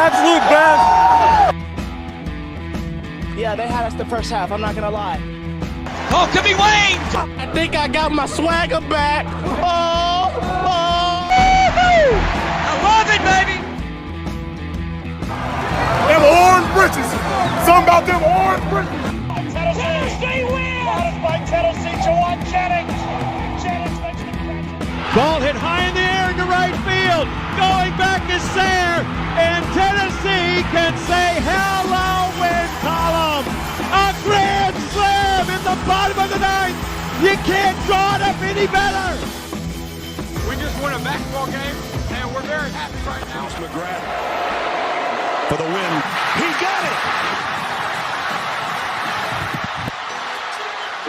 absolute best. Yeah, they had us the first half, I'm not going to lie. Oh, could be Wayne! I think I got my swagger back. Oh! I love it, baby! Them orange britches. Something about them orange britches. Tennessee wins! By Tennessee, Jawan Jennings. Jennings makes the catch. Ball hit high in the air into right field. Going back is Sayre. And Tennessee can say hello, win column. A grand slam in the bottom of the ninth. You can't draw it up any better. We just won a basketball game, and we're very happy right now. McGrath for the win. He got it.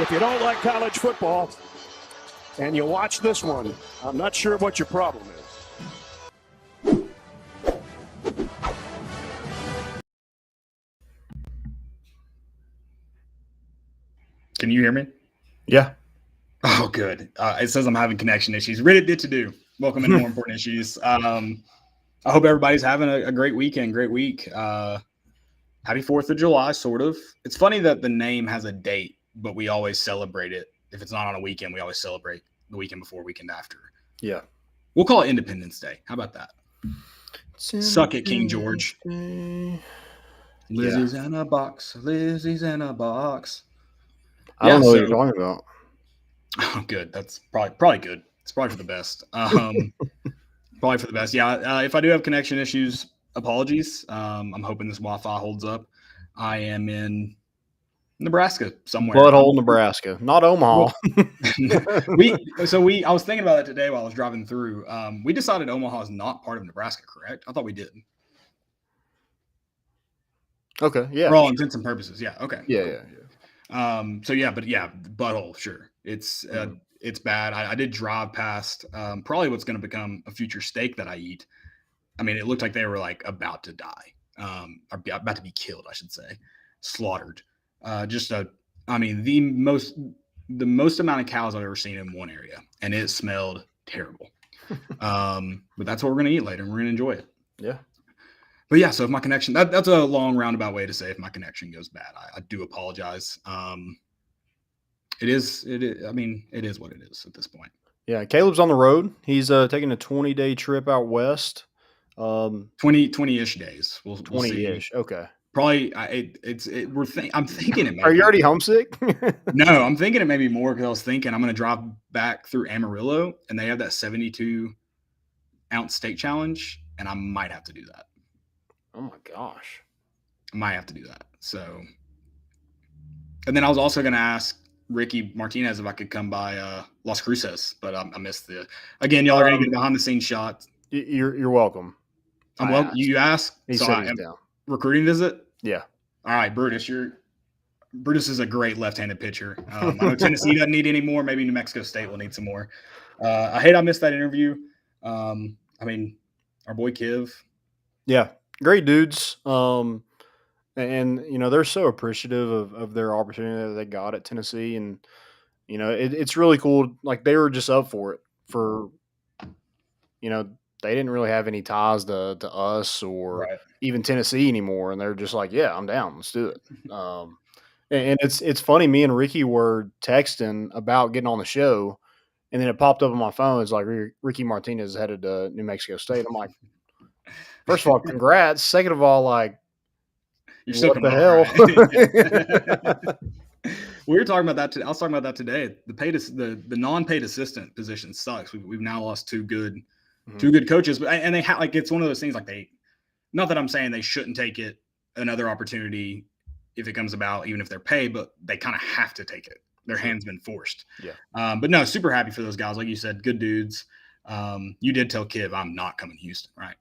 If you don't like college football and you watch this one, I'm not sure what your problem is. Can you hear me? Yeah. Oh, good. It says I'm having connection issues. Reddit did to do. Welcome into More Important Issues. I hope everybody's having a great weekend, great week. Happy 4th of July, sort of. It's funny that the name has a date, but we always celebrate it. If it's not on a weekend, we always celebrate the weekend before, weekend after. Yeah. We'll call it Independence Day. How about that? Suck it, King George. Lizzie's in a box. Lizzie's in a box. I don't know what you're talking about. Oh, good. That's probably good. It's probably for the best. Probably for the best. Yeah. If I do have connection issues, apologies. I'm hoping this Wi-Fi holds up. I am in Nebraska somewhere. Butthole, Nebraska, not Omaha. I was thinking about that today while I was driving through. We decided Omaha is not part of Nebraska, correct? I thought we did. Okay. Yeah. For all intents and purposes. Yeah. Okay. Yeah. Butthole, sure. It's bad. I did drive past probably what's going to become a future steak that I eat. I mean, it looked like they were like about to die, about to be killed, I should say, slaughtered. The most amount of cows I've ever seen in one area, and it smelled terrible. But that's what we're going to eat later, and we're going to enjoy it. Yeah. But yeah, so if my connection, that's a long roundabout way to say if my connection goes bad, I do apologize. It is what it is at this point. Yeah. Caleb's on the road. He's taking a 20-day trip out west. 20-ish days. We'll 20-ish. See. Okay. Probably I'm thinking it. Are you already homesick? No, I'm thinking it may be more because I was thinking I'm going to drive back through Amarillo and they have that 72-ounce steak challenge, and I might have to do that. Oh my gosh. I might have to do that. So, and then I was also going to ask Rickey Martinez if I could come by Las Cruces, but I missed again, y'all are going to get a behind the scenes shot. You're welcome. You asked. He so said he's down. Recruiting visit? Yeah. All right, Brutus. Brutus is a great left-handed pitcher. I know Tennessee doesn't need any more. Maybe New Mexico State will need some more. I hate I missed that interview. Our boy Kiv. Yeah. Great dudes. And they're so appreciative of their opportunity that they got at Tennessee. And, it's really cool. Like, they were just up for it they didn't really have any ties to us or even Tennessee anymore. And they're just like, yeah, I'm down. Let's do it. And it's funny. Me and Rickey were texting about getting on the show, and then it popped up on my phone. It's like Rickey Martinez headed to New Mexico State. I'm like, first of all, congrats. Second of all, like, you're what the hell? Right? We were talking about that. I was talking about that today. The non-paid assistant position sucks. We've now lost two good coaches, and they it's one of those things like not that I'm saying they shouldn't take it, another opportunity if it comes about, even if they're paid, but they kind of have to take it. Their hand's been forced. Yeah. But no, super happy for those guys. Like you said, good dudes. You did tell Kiv I'm not coming to Houston, right?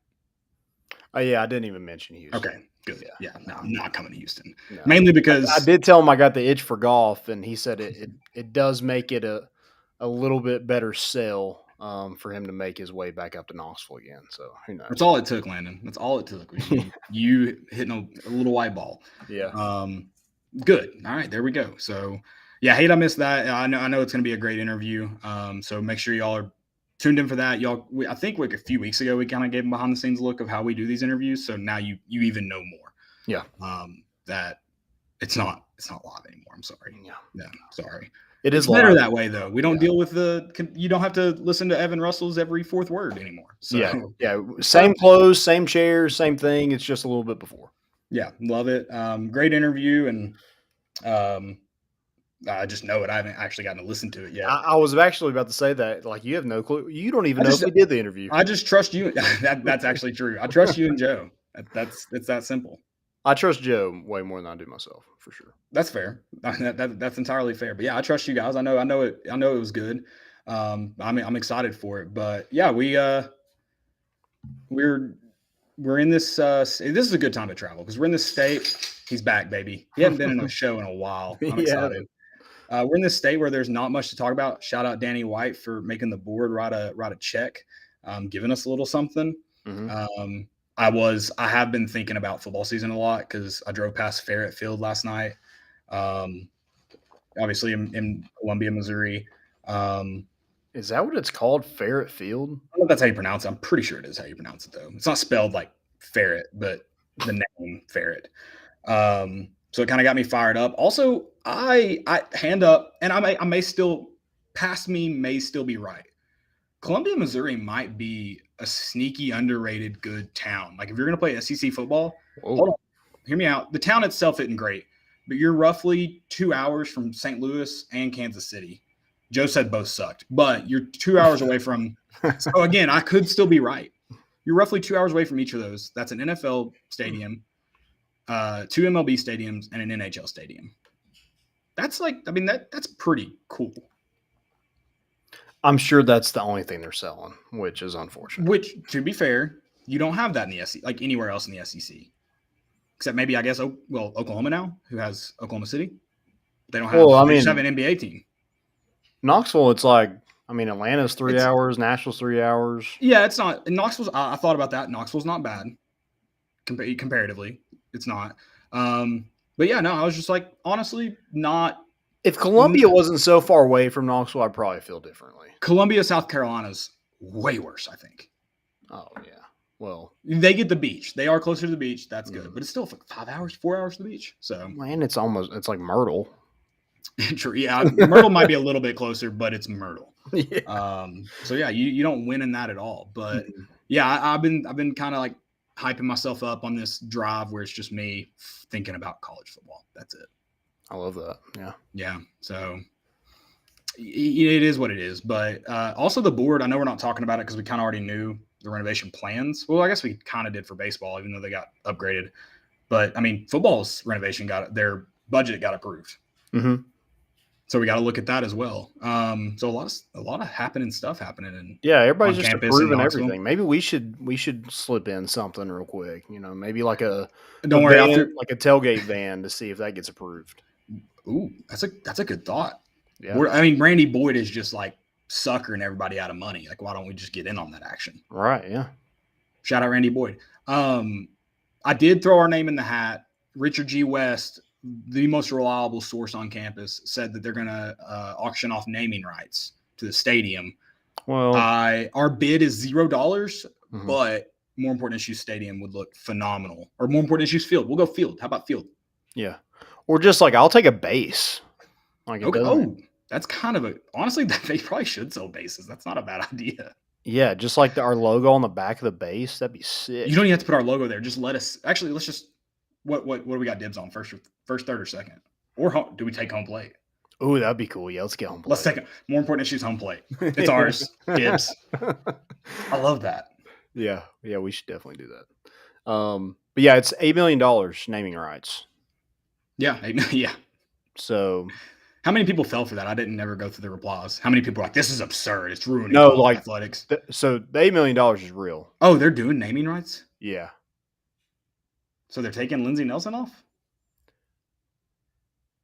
Oh yeah, I didn't even mention Houston. Okay, good. Yeah, no, I'm not coming to Houston. No. Mainly because I did tell him I got the itch for golf, and he said it does make it a little bit better sell for him to make his way back up to Knoxville again. So who knows? That's all it took, Landon. That's all it took. You hitting a little white ball. Yeah. Good. All right, there we go. So yeah, hate I missed that. I know it's going to be a great interview. So make sure y'all are tuned in for that. Y'all, I think like a few weeks ago, we kind of gave them behind the scenes look of how we do these interviews. So now you even know more. Yeah. That it's not live anymore. I'm sorry. Yeah. Sorry. It is better live. that way though. We don't deal with you don't have to listen to Evan Russell's every fourth word anymore. So yeah. Same clothes, same chairs, same thing. It's just a little bit before. Yeah. Love it. Great interview. And, I just know it. I haven't actually gotten to listen to it yet. I was actually about to say that. Like, you have no clue. You don't even know if we did the interview. I just trust you. That's actually true. I trust you and Joe. It's that simple. I trust Joe way more than I do myself, for sure. That's fair. That's entirely fair. But yeah, I trust you guys. I know it. I know it was good. I'm excited for it. But yeah, we're in this. This is a good time to travel because we're in this state. He's back, baby. He hasn't been in a show in a while. I'm excited. We're in this state where there's not much to talk about. Shout out Danny White for making the board write a check, giving us a little something. Mm-hmm. I have been thinking about football season a lot because I drove past Ferret Field last night. Obviously in Columbia, Missouri. Is that what it's called? Ferret Field? I don't know if that's how you pronounce it. I'm pretty sure it is how you pronounce it though. It's not spelled like ferret, but the name Ferret. So it kind of got me fired up. Also, I hand up, and I may still be right. Columbia, Missouri might be a sneaky, underrated, good town. Like if you're going to play SEC football, hold on, hear me out. The town itself isn't great, but you're roughly 2 hours from St. Louis and Kansas City. Joe said both sucked, but you're 2 hours away from. So again, I could still be right. You're roughly 2 hours away from each of those. That's an NFL stadium, 2 MLB stadiums, and an NHL stadium. That's that's pretty cool. I'm sure that's the only thing they're selling, which is unfortunate. Which, to be fair, you don't have that in the SEC, like anywhere else in the SEC, except maybe I guess Oklahoma now, who has Oklahoma City. They don't have. They just have an NBA team. Knoxville, it's like Atlanta's 3 hours, Nashville's 3 hours. Yeah, it's not. Knoxville's. I thought about that. Knoxville's not bad, comparatively. It's not. But yeah, no, I was just like, honestly, not. If Columbia wasn't so far away from Knoxville, I'd probably feel differently. Columbia, South Carolina's way worse, I think. Oh, yeah. Well, they get the beach. They are closer to the beach. That's good. But it's still like 5 hours, 4 hours to the beach. So, man, it's like Myrtle. True. Yeah. Myrtle might be a little bit closer, but it's Myrtle. Yeah. So yeah, you don't win in that at all. But yeah, I've been kind of like hyping myself up on this drive where it's just me thinking about college football. That's it. I love that. Yeah. Yeah. So it is what it is. But also the board, I know we're not talking about it because we kind of already knew the renovation plans. Well, I guess we kind of did for baseball, even though they got upgraded. But I mean, football's renovation their budget got approved. Mm-hmm. So we got to look at that as well. So a lot of stuff happening. Everybody's just approving everything. Maybe we should slip in something real quick. Maybe like a tailgate van to see if that gets approved. Ooh, that's a good thought. Yeah. Randy Boyd is just like suckering everybody out of money. Like, why don't we just get in on that action? Right. Yeah. Shout out Randy Boyd. I did throw our name in the hat. Richard G. West, the most reliable source on campus, said that they're going to auction off naming rights to the stadium. Well, our bid is $0, but more important issues stadium would look phenomenal. Or more important issues field. We'll go field. How about field? Yeah. Or just like I'll take a base. Like that's kind of honestly, they probably should sell bases. That's not a bad idea. Yeah, just like our logo on the back of the base. That'd be sick. You don't even have to put our logo there. Just let's just what do we got dibs on first, third, or second? Or do we take home plate? Oh, that'd be cool. Yeah, let's get home plate. Let's take it. More important issues, home plate. It's ours. Dibs. I love that. Yeah, we should definitely do that. But yeah, it's $8 million naming rights. Yeah, yeah. So, how many people fell for that? I didn't never go through the replies. How many people are like, this is absurd. It's ruining athletics. So the $8 million is real. Oh, they're doing naming rights? Yeah. So they're taking Lindsey Nelson off?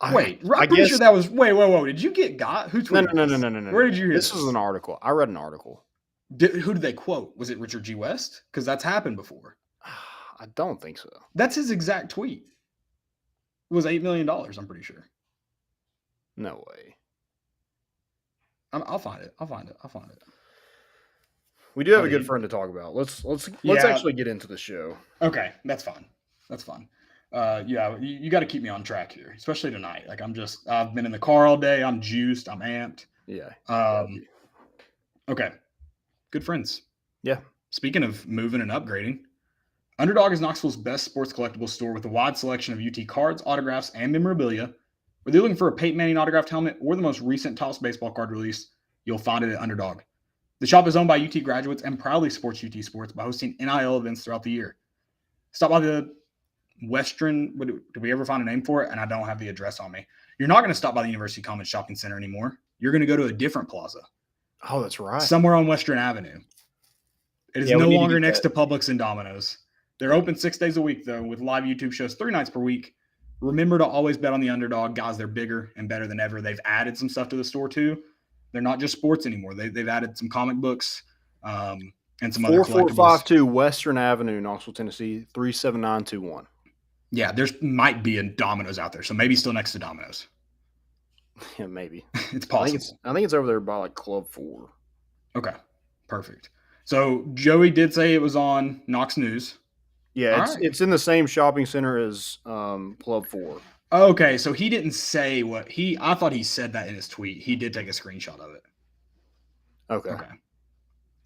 I'm pretty sure that was. Wait. Did you get got? Who tweeted No. Where did you hear this? This was an article. I read an article. Who did they quote? Was it Richard G. West? Because that's happened before. I don't think so. That's his exact tweet. It was $8 million, I'm pretty sure. No way. I'll find it. We do have a good friend to talk about. Let's actually get into the show. Okay, that's fine. That's fine. You got to keep me on track here, especially tonight. Like I've been in the car all day. I'm juiced. I'm amped. Yeah. Okay. Good friends. Yeah. Speaking of moving and upgrading, Underdog is Knoxville's best sports collectibles store with a wide selection of UT cards, autographs, and memorabilia. Whether you're looking for a Peyton Manning autographed helmet or the most recent Topps baseball card release, you'll find it at Underdog. The shop is owned by UT graduates and proudly supports UT sports by hosting NIL events throughout the year. Stop by the Western, did we ever find a name for it? And I don't have the address on me. You're not going to stop by the University Commons Shopping Center anymore. You're going to go to a different plaza. Oh, that's right. Somewhere on Western Avenue. It is no longer next to Publix and Domino's. They're open 6 days a week, though, with live YouTube shows 3 nights per week. Remember to always bet on the Underdog. Guys, they're bigger and better than ever. They've added some stuff to the store, too. They're not just sports anymore. They've added some comic books and some other collectibles. 4452 Western Avenue, Knoxville, Tennessee, 37921. Yeah, might be a Domino's out there, so maybe still next to Domino's. Yeah, maybe. It's possible. I think it's over there by like Club 4. Okay, perfect. So Joey did say it was on Knox News. Yeah, it's in the same shopping center as Club 4. Okay, so he didn't say I thought he said that in his tweet. He did take a screenshot of it. Okay.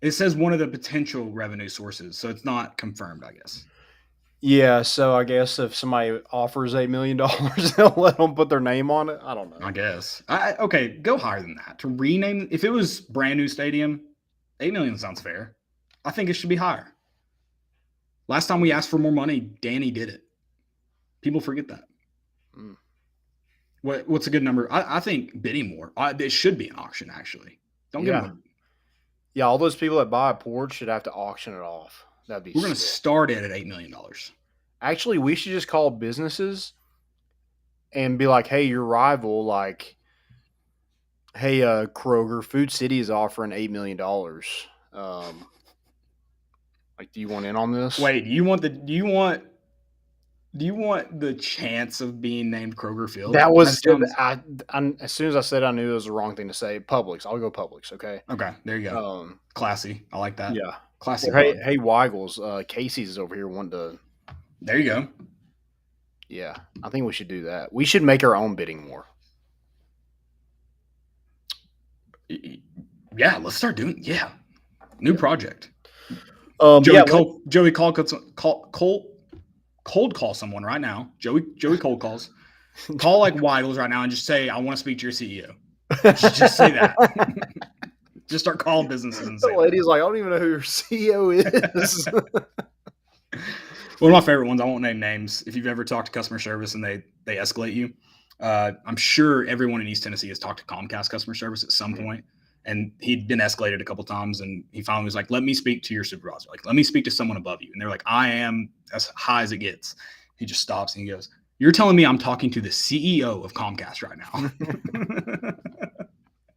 It says one of the potential revenue sources, so it's not confirmed, I guess. Yeah, so I guess if somebody offers $8 million, they'll let them put their name on it. I don't know. I guess. Okay, go higher than that. To rename, if it was brand new stadium, $8 million sounds fair. I think it should be higher. Last time we asked for more money, Danny did it. People forget that. What's a good number? I think bidding more. It should be an auction, actually. Don't give them. Yeah, all those people that buy a porch should have to auction it off. That'd be. We're going to start it at $8 million. Actually, we should just call businesses and be like, "Hey, your rival, like, hey, Kroger, Food City is offering $8 million. Like, do you want in on this? Wait, do you want the chance of being named Kroger Field? That was as soon as I said, I knew it was the wrong thing to say. Publix, I'll go Publix. Okay. Okay, there you go. Classy, I like that. Yeah, classy. Well, hey, Weigels, Casey's is over here wanting to. There you go. Yeah, I think we should do that. We should make our own bidding war. Yeah, let's start doing. Yeah, new project. Joey cold call someone right now. Joey cold calls. Call like Weigels right now and just say, "I want to speak to your CEO." Just say that. Just start calling businesses and say the lady's like, "I don't even know who your CEO is." One of my favorite ones. I won't name names. If you've ever talked to customer service and they escalate you, I'm sure everyone in East Tennessee has talked to Comcast customer service at some point. And he'd been escalated a couple times, and he finally was like, "Let me speak to your supervisor. Like, let me speak to someone above you." And they're like, "I am as high as it gets." He just stops and he goes, "You're telling me I'm talking to the CEO of Comcast right now?"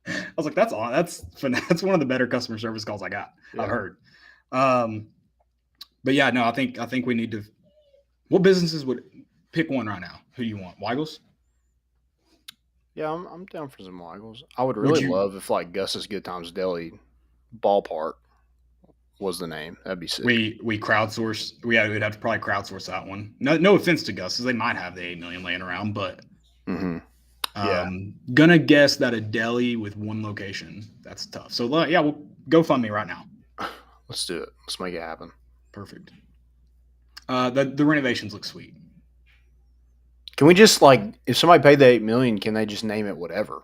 I was like, "That's on. That's one of the better customer service calls I got. Yeah. I've heard." But yeah, no, I think we need to. What businesses would pick one right now? Who do you want? Weigels? Yeah, I'm down for some Weigels. I would really love if like Gus's Good Times Deli Ballpark was the name. That'd be sick. We crowdsource. We'd have to probably crowdsource that one. No offense to Gus, because they might have the $8 million laying around, but gonna guess that a deli with one location, that's tough. So yeah, we'll go fund me right now. Let's do it. Let's make it happen. Perfect. The renovations look sweet. Can we just if somebody paid the $8 million, can they just name it whatever?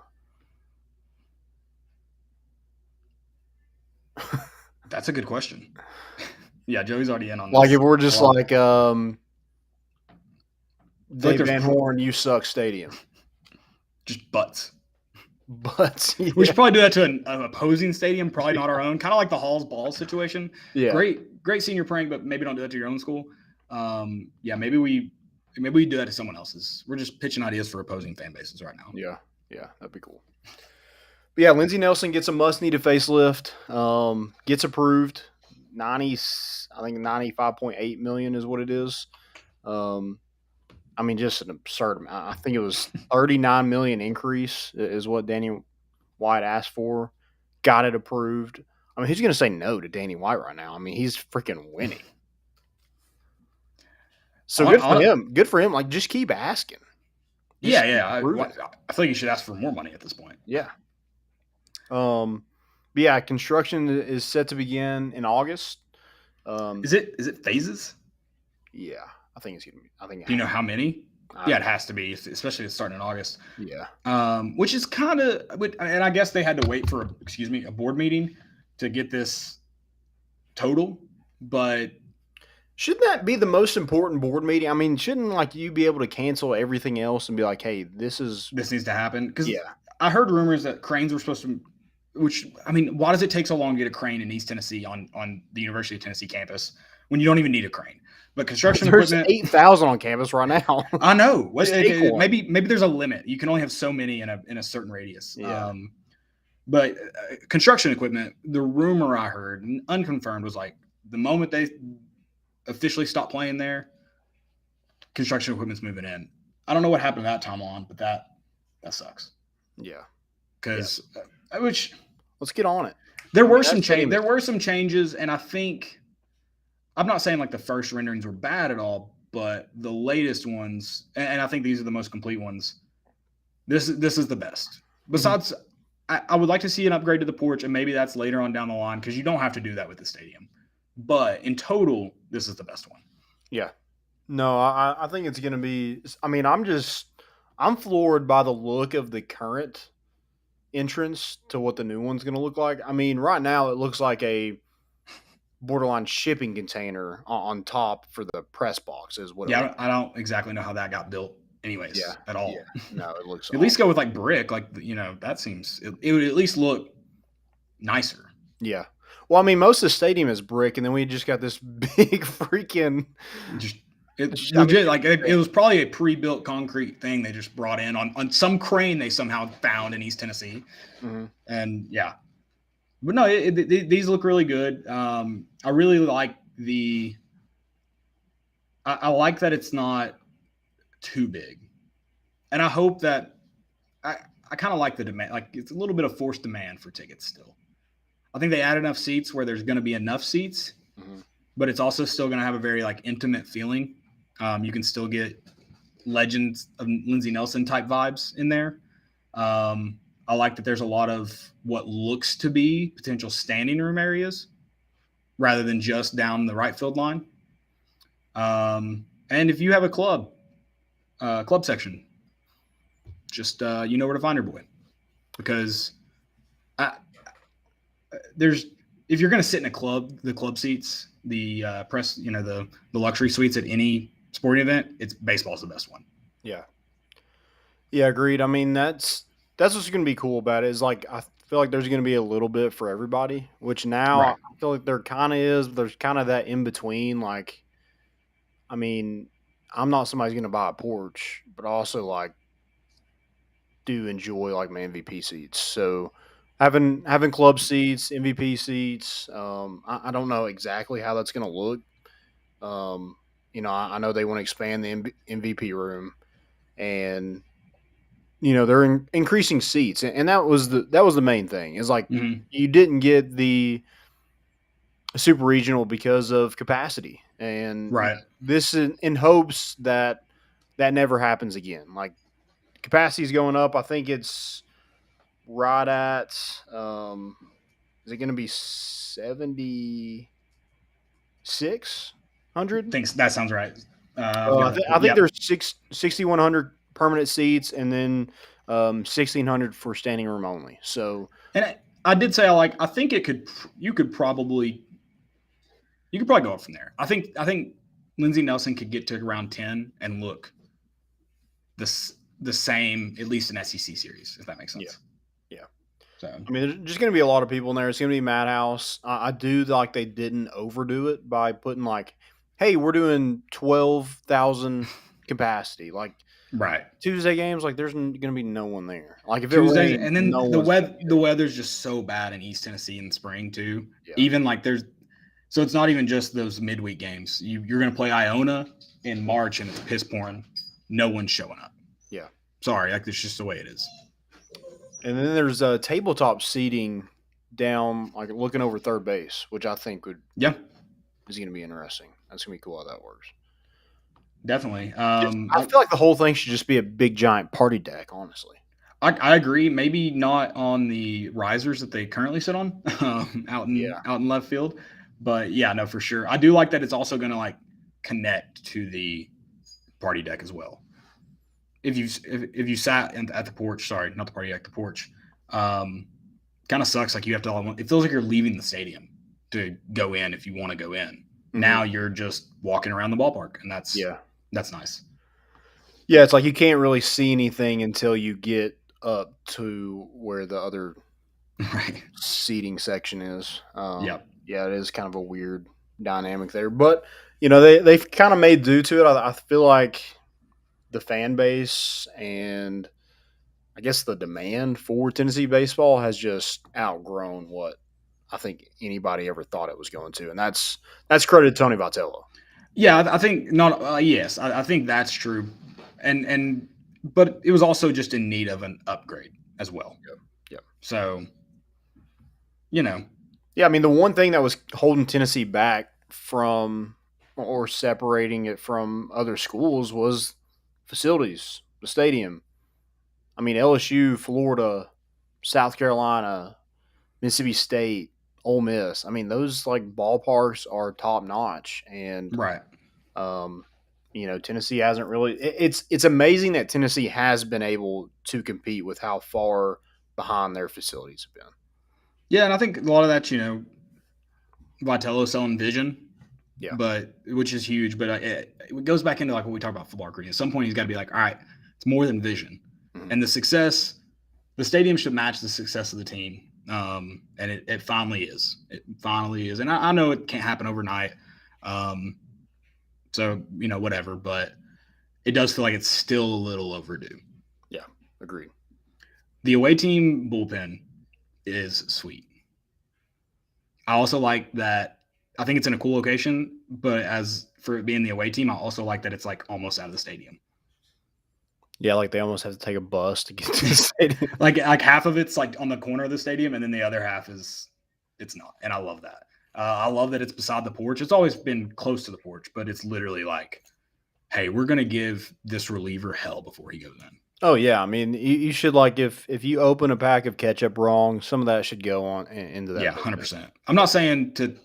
That's a good question. Yeah, Joey's already in on this. Like if we're just Dave Van Horn, you suck stadium. Just butts. Butts. Yeah. We should probably do that to an opposing stadium, probably not our own. Kind of like the Halls Balls situation. Yeah. Great senior prank, but maybe don't do that to your own school. Yeah, maybe we do that to someone else's. We're just pitching ideas for opposing fan bases right now. Yeah, that'd be cool. But yeah, Lindsey Nelson gets a must-needed facelift. Gets approved. I think $95.8 million is what it is. I mean, just an absurd amount. I think it was $39 million increase is what Danny White asked for. Got it approved. I mean, who's going to say no to Danny White right now? I mean, he's freaking winning. So good for him. Good for him. Like, just keep asking. I feel like you should ask for more money at this point. Yeah. But yeah, construction is set to begin in August. Is it phases? Yeah, I think it's gonna be. Do you know how many? Yeah, it has to be, especially starting in August. Yeah. Which is kind of, and I guess they had to wait for a board meeting to get this total, but shouldn't that be the most important board meeting? I mean, shouldn't like you be able to cancel everything else and be like, hey, this needs to happen? Because I heard rumors that cranes were supposed to. Which, I mean, why does it take so long to get a crane in East Tennessee on the University of Tennessee campus when you don't even need a crane? But construction equipment, 8,000 on campus right now. I know. Maybe there's a limit. You can only have so many in a certain radius. Yeah. But construction equipment, the rumor I heard, unconfirmed, was like the moment they officially stop playing there, construction equipment's moving in. I don't know what happened to that time on, but that sucks. Yeah. Because let's get on it. There were some changes, and I think I'm not saying like the first renderings were bad at all, but the latest ones, and I think these are the most complete ones. This is the best. Besides, I would like to see an upgrade to the porch, and maybe that's later on down the line because you don't have to do that with the stadium. But in total, this is the best one. Yeah. No, I think it's going to be. I mean, I'm floored by the look of the current entrance to what the new one's going to look like. I mean, right now it looks like a borderline shipping container on top for the press box is what. Yeah, I don't exactly know how that got built anyways at all. Yeah. No, it looks at least go with like brick, like that seems it would at least look nicer. Yeah. Well, I mean, most of the stadium is brick, and then we just got this big freaking It's legit. Like it was probably a pre-built concrete thing they just brought in on some crane they somehow found in East Tennessee. Mm-hmm. And yeah, but no, these look really good. I really like I like that it's not too big, and I hope that I kind of like the demand. Like it's a little bit of forced demand for tickets still. I think they add enough seats where there's going to be enough seats, but it's also still going to have a very like intimate feeling. You can still get Legends of Lindsey Nelson type vibes in there. I like that there's a lot of what looks to be potential standing room areas rather than just down the right field line. And if you have a club section, just you know where to find your boy, because if you're going to sit in the club seats, the press, the luxury suites at any sporting event, baseball's the best one. Yeah. Yeah, agreed. I mean, that's what's going to be cool about it is like I feel like there's going to be a little bit for everybody, which now I feel like there kind of is. There's kind of that in between. Like, I mean, I'm not somebody's going to buy a porch, but also like do enjoy like my MVP seats. So having club seats, MVP seats, I don't know exactly how that's going to look. I know they want to expand the MVP room, and they're increasing seats, and that was the main thing. Is like you didn't get the super regional because of capacity, and this is in hopes that never happens again. Like capacity is going up. I think it's right at is it going to be 7,600? Thanks. That sounds right. I think there's 6,100 permanent seats, and then 1,600 for standing room only. So, and I did say I think you could probably go up from there. I think Lindsey Nelson could get to around 10 and look the same, at least in SEC series, if that makes sense. Yeah. So I mean, there's just going to be a lot of people in there. It's going to be madhouse. I do like they didn't overdo it by putting like, hey, we're doing 12,000 capacity. Like Tuesday games, like there's going to be no one there. Like if Tuesday, and then the weather's just so bad in East Tennessee in the spring too. Yeah. Even like so it's not even just those midweek games. You're going to play Iona in March and it's piss pouring. No one's showing up. Yeah. Sorry, like it's just the way it is. And then there's tabletop seating down, like looking over third base, which I think is going to be interesting. That's going to be cool how that works. Definitely. I feel like the whole thing should just be a big giant party deck, honestly. I agree. Maybe not on the risers that they currently sit on out in left field. But yeah, no, for sure. I do like that it's also going to like connect to the party deck as well. If you sat at the porch, sorry, not the party deck, the porch, kind of sucks. Like you have to, it feels like you're leaving the stadium to go in if you want to go in. Mm-hmm. Now you're just walking around the ballpark, and that's nice. Yeah, it's like you can't really see anything until you get up to where the other seating section is. Yeah, it is kind of a weird dynamic there. But, they've kind of made due to it. I feel like the fan base and I guess the demand for Tennessee baseball has just outgrown what I think anybody ever thought it was going to. And that's credit to Tony Vitello. Yeah, I think not. Yes, I think that's true. But it was also just in need of an upgrade as well. Yeah. So, Yeah, I mean, the one thing that was holding Tennessee back from or separating it from other schools was facilities, the stadium. I mean, LSU, Florida, South Carolina, Mississippi State, Ole Miss. I mean, those like ballparks are top notch, and Tennessee hasn't really. It's amazing that Tennessee has been able to compete with how far behind their facilities have been. Yeah, and I think a lot of that, Vitello selling vision, which is huge. But it goes back into like what we talk about football recruiting. At some point, he's got to be like, all right, it's more than vision, and the stadium should match the success of the team. And it finally is. It finally is. And I know it can't happen overnight. So, whatever, but it does feel like it's still a little overdue. Yeah, agreed. The away team bullpen is sweet. I also like that. I think it's in a cool location, but as for it being the away team, I also like that it's like almost out of the stadium. Yeah, like they almost have to take a bus to get to the stadium. like half of it's like on the corner of the stadium, and then the other half it's not. And I love that. I love that it's beside the porch. It's always been close to the porch, but it's literally like, hey, we're going to give this reliever hell before he goes in. Oh, yeah. I mean, you should, like, if you open a pack of ketchup wrong, some of that should go on into that. Yeah, 100%. I'm not saying to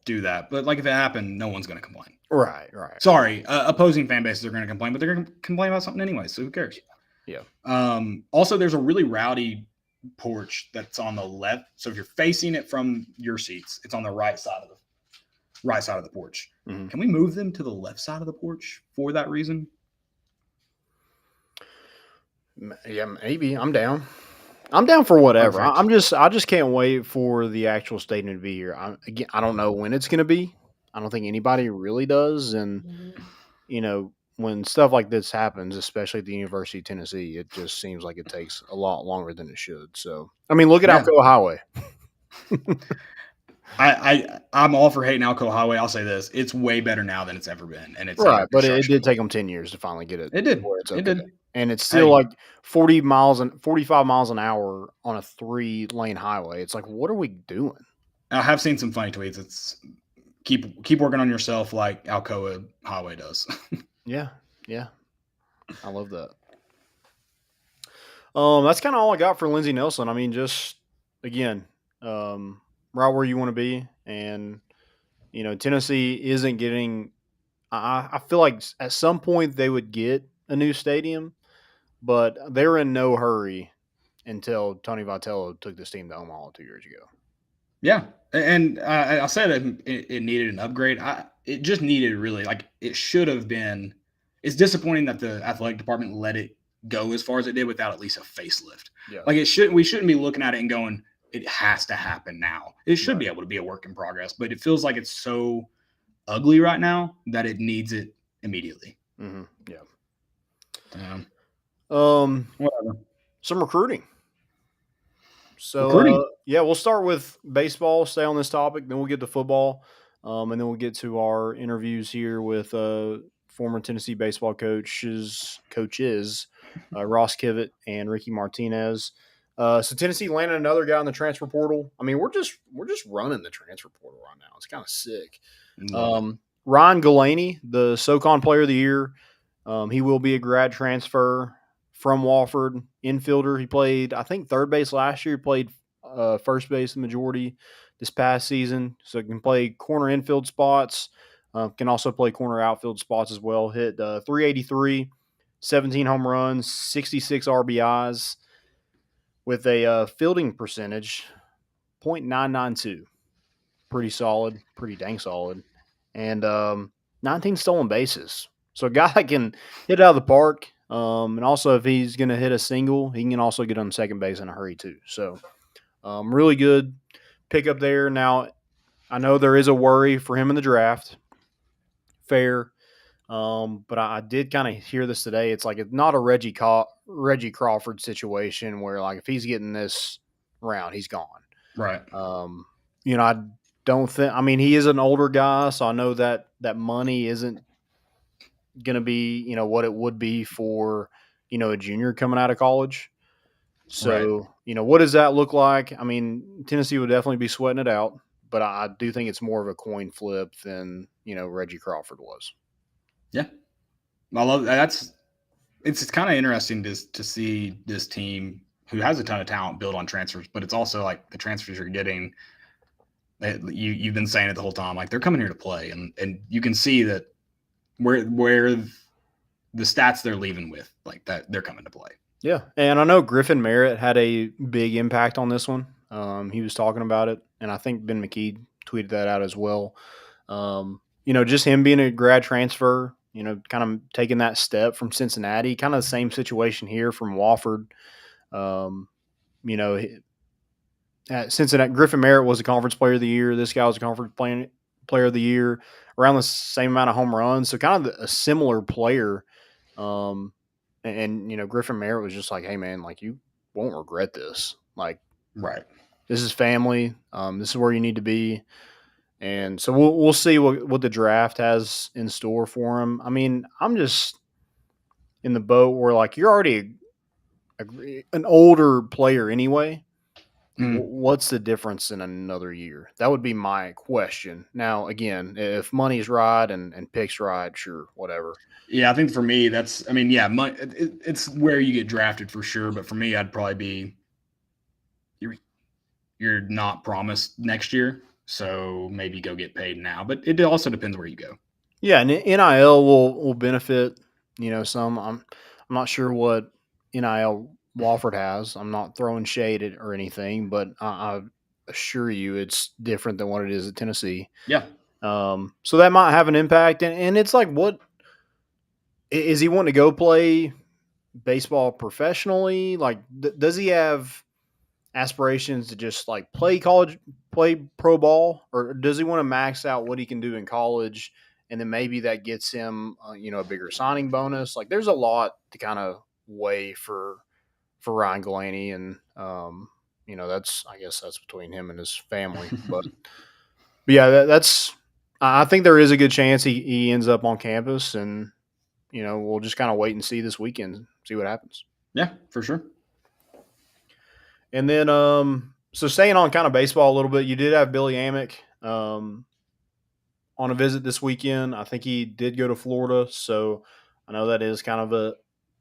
do that, but, like, if it happened, no one's going to complain. Right. Sorry, opposing fan bases are going to complain, but they're going to complain about something anyway, so who cares? Yeah. Also, there's a really rowdy porch that's on the left. So if you're facing it from your seats, it's on the right side of the porch. Mm-hmm. Can we move them to the left side of the porch for that reason? Yeah, maybe. I'm down. I'm down for whatever. Perfect. I just can't wait for the actual stadium to be here. I don't know when it's going to be. I don't think anybody really does. And, when stuff like this happens, especially at the University of Tennessee, it just seems like it takes a lot longer than it should. So, I mean, look at Alcoa Highway. I'm all for hating Alcoa Highway. I'll say this. It's way better now than it's ever been. And it's right, but it did take them 10 years to finally get it. It did. It did. And it's still like 45 miles an hour on a 3-lane highway. It's like, what are we doing? I have seen some funny tweets. It's keep working on yourself like Alcoa Highway does. Yeah. I love that. That's kind of all I got for Lindsey Nelson. I mean, just again, right where you want to be, and Tennessee isn't getting. I feel like at some point they would get a new stadium, but they're in no hurry until Tony Vitello took this team to Omaha 2 years ago. Yeah, and I said it needed an upgrade. It just needed really it should have been. It's disappointing that the athletic department let it go as far as it did without at least a facelift. Yeah. We shouldn't be looking at it and going, it has to happen now. It should be able to be a work in progress, but it feels like it's so ugly right now that it needs it immediately. Mm-hmm. Yeah. Whatever. Some recruiting. So, we'll start with baseball, stay on this topic, then we'll get to football, and then we'll get to our interviews here with former Tennessee baseball coaches Ross Kivett and Rickey Martinez. So Tennessee landed another guy in the transfer portal. I mean, we're just running the transfer portal right now. It's kind of sick. Ryan Galaney, the SoCon Player of the Year, he will be a grad transfer from Wofford, infielder. He played, I think, third base last year. He played first base the majority this past season, so he can play corner infield spots. Can also play corner outfield spots as well. Hit 383, 17 home runs, 66 RBIs, with a fielding percentage .992. Pretty solid, pretty dang solid, and 19 stolen bases. So a guy that can hit out of the park, and also if he's going to hit a single, he can also get on second base in a hurry too. So really good pickup there. Now, I know there is a worry for him in the draft. Fair. But I did kind of hear this today. It's like it's not a Reggie Crawford situation where, like, if he's getting this round, he's gone. Right. I don't think – I mean, he is an older guy, so I know that money isn't going to be, what it would be for, a junior coming out of college. So, right. What does that look like? I mean, Tennessee would definitely be sweating it out, but I do think it's more of a coin flip than, Reggie Crawford was. Yeah. I love that. It's kind of interesting to see this team who has a ton of talent build on transfers, but it's also like the transfers you're getting. You've been saying it the whole time, like they're coming here to play, and you can see that where the stats they're leaving with, like that, they're coming to play. Yeah, and I know Griffin Merritt had a big impact on this one. He was talking about it, and I think Ben McKee tweeted that out as well. Just him being a grad transfer, kind of taking that step from Cincinnati, kind of the same situation here from Wofford. At Cincinnati, Griffin Merritt was a conference player of the year. This guy was a conference player of the year, around the same amount of home runs. So kind of a similar player. And Griffin Merritt was just like, hey, man, like, you won't regret this. Like, right. This is family. This is where you need to be. And so we'll see what the draft has in store for him. I mean, I'm just in the boat where, like, you're already an older player anyway. What's the difference in another year? That would be my question. Now, again, if money's right and picks right, sure, whatever. Yeah, I think for me, it's where you get drafted for sure. But for me, I'd probably be you're not promised next year, so maybe go get paid now. But it also depends where you go. Yeah, and NIL will benefit, some. I'm not sure what NIL Wofford has. I'm not throwing shade at or anything, but I assure you it's different than what it is at Tennessee. Yeah. So that might have an impact. And it's like, what is he wanting to go play baseball professionally? Like, does he have aspirations to just like play pro ball, or does he want to max out what he can do in college? And then maybe that gets him, a bigger signing bonus. Like, there's a lot to kind of weigh for Ryan Galaney, and I guess that's between him and his family. But yeah, that's. I think there is a good chance he ends up on campus, and we'll just kind of wait and see this weekend, see what happens. Yeah, for sure. And then, so staying on kind of baseball a little bit, you did have Billy Amick on a visit this weekend. I think he did go to Florida, so I know that is kind of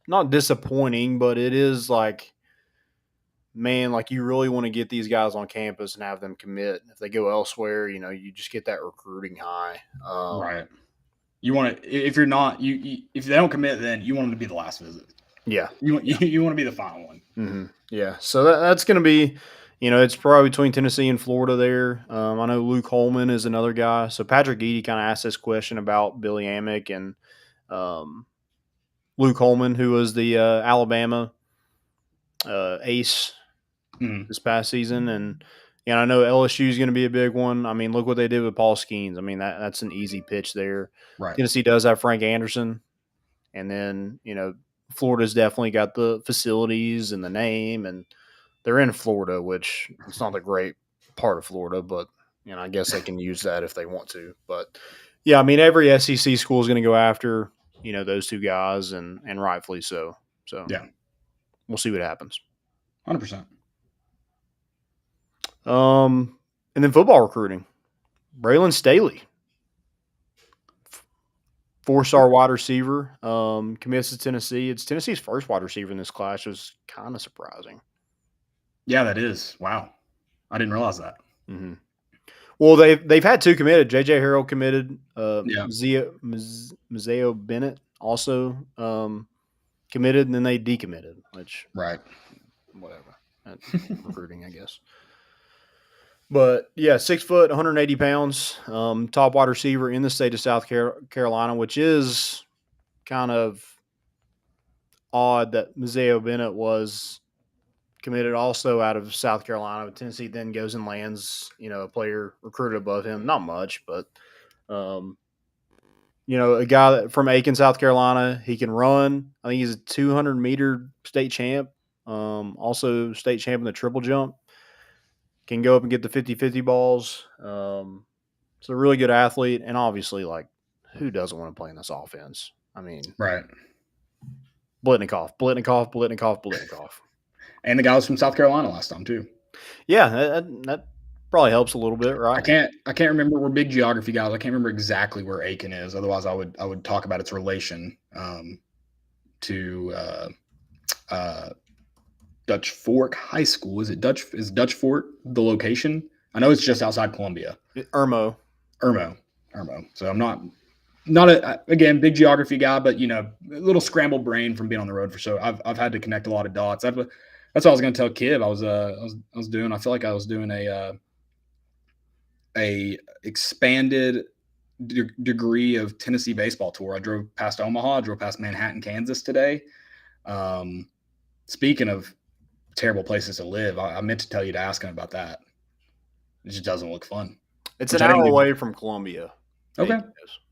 not disappointing, but it is like, man, like, you really want to get these guys on campus and have them commit. If they go elsewhere, you just get that recruiting high. Right. You want to, if you're not, if they don't commit, then you want them to be the last visit. Yeah. You want to be the final one. Mm-hmm. Yeah. So that's going to be, it's probably between Tennessee and Florida there. I know Luke Holman is another guy. So Patrick Eady kind of asked this question about Billy Amick and Luke Holman, who was the Alabama ace this past season. And I know LSU is going to be a big one. I mean, look what they did with Paul Skeens. I mean, that's an easy pitch there. Right. Tennessee does have Frank Anderson. And then, Florida's definitely got the facilities and the name, and they're in Florida, which it's not a great part of Florida, but I guess they can use that if they want to. But yeah, I mean, every SEC school is going to go after those two guys, and rightfully so. So yeah, we'll see what happens. 100%. And then football recruiting. Braylon Staley, 4-star wide receiver, commits to Tennessee. It's Tennessee's first wide receiver in this class, which is kind of surprising. Yeah, that is. Wow. I didn't realize that. Mm-hmm. Well, they've had 2 committed. J.J. Harrell committed. Mazeo Bennett also committed, and then they decommitted, which right. Whatever. That's recruiting, I guess. But, yeah, 6 foot, 180 pounds, top wide receiver in the state of South Carolina, which is kind of odd that Mazeo Bennett was committed also out of South Carolina. But Tennessee then goes and lands, a player recruited above him. Not much, but, a guy from Aiken, South Carolina. He can run. I think he's a 200-meter state champ, also state champ in the triple jump. Can go up and get the 50-50 balls. So a really good athlete. And obviously, who doesn't want to play in this offense? I mean, right. Blitnikoff. And the guy was from South Carolina last time too. Yeah, that probably helps a little bit, right? I can't remember. We're big geography guys. I can't remember exactly where Aiken is. Otherwise, I would talk about its relation to Dutch Fork High School. Is Dutch Fork the location? I know it's just outside Columbia. Irmo. So I'm not again big geography guy, but a little scrambled brain from being on the road for so I've had to connect a lot of dots. That's what I was going to tell Kiv. I feel like I was doing a expanded degree of Tennessee baseball tour. I drove past Omaha, drove past Manhattan, Kansas today. Speaking of terrible places to live, I meant to tell you to ask him about that. It just doesn't look fun. It's an hour away from Columbia. Okay.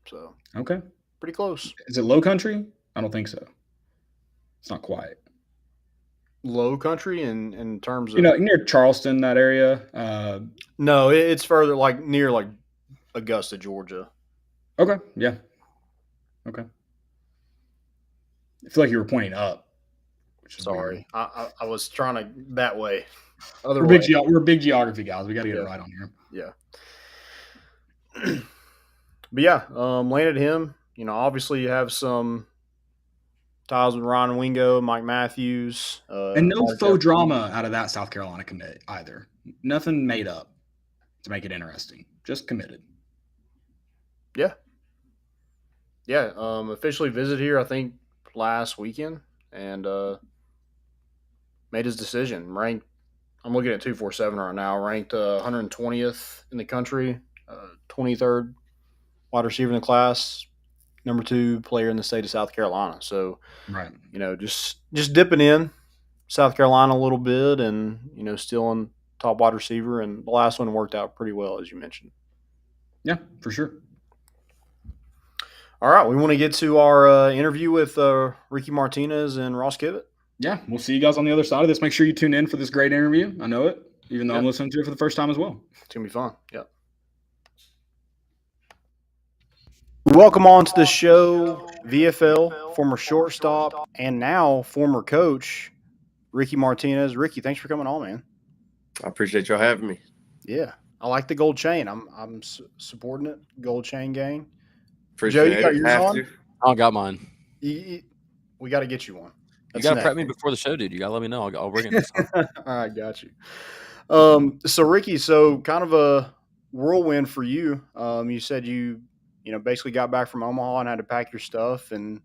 So okay, pretty close. Is it low country? I don't think so. It's not quiet. Low country in terms of near Charleston, that area. No, it's further near Augusta, Georgia. Okay. Yeah. Okay. I feel like you were pointing up. Sorry, I was trying to that way. We're big geography guys. We got to get it right on here. Yeah. But yeah, landed him. Obviously you have some ties with Ryan Wingo, Mike Matthews. And no faux drama out of that South Carolina commit either. Nothing made up to make it interesting. Just committed. Yeah. Yeah. Officially visited here, I think, last weekend and made his decision. Ranked, I'm looking at 247 right now, ranked 120th in the country, 23rd wide receiver in the class, number 2 player in the state of South Carolina. So, right, just dipping in South Carolina a little bit, and still in top wide receiver. And the last one worked out pretty well, as you mentioned. Yeah, for sure. All right, we want to get to our interview with Rickey Martinez and Ross Kivett. Yeah, we'll see you guys on the other side of this. Make sure you tune in for this great interview. I know it, even though I'm listening to it for the first time as well. It's gonna be fun. Yeah. Welcome on to the show, VFL, former shortstop, and now former coach, Rickey Martinez. Rickey, thanks for coming on, man. I appreciate y'all having me. Yeah, I like the gold chain. I'm supporting it. Gold chain gang. Appreciate Joe, you got yours on? I got mine. We got to get you one. You got to prep me before the show, dude. You got to let me know. I'll bring it. All right, got you. So Rickey, kind of a whirlwind for you. You said you basically got back from Omaha and had to pack your stuff and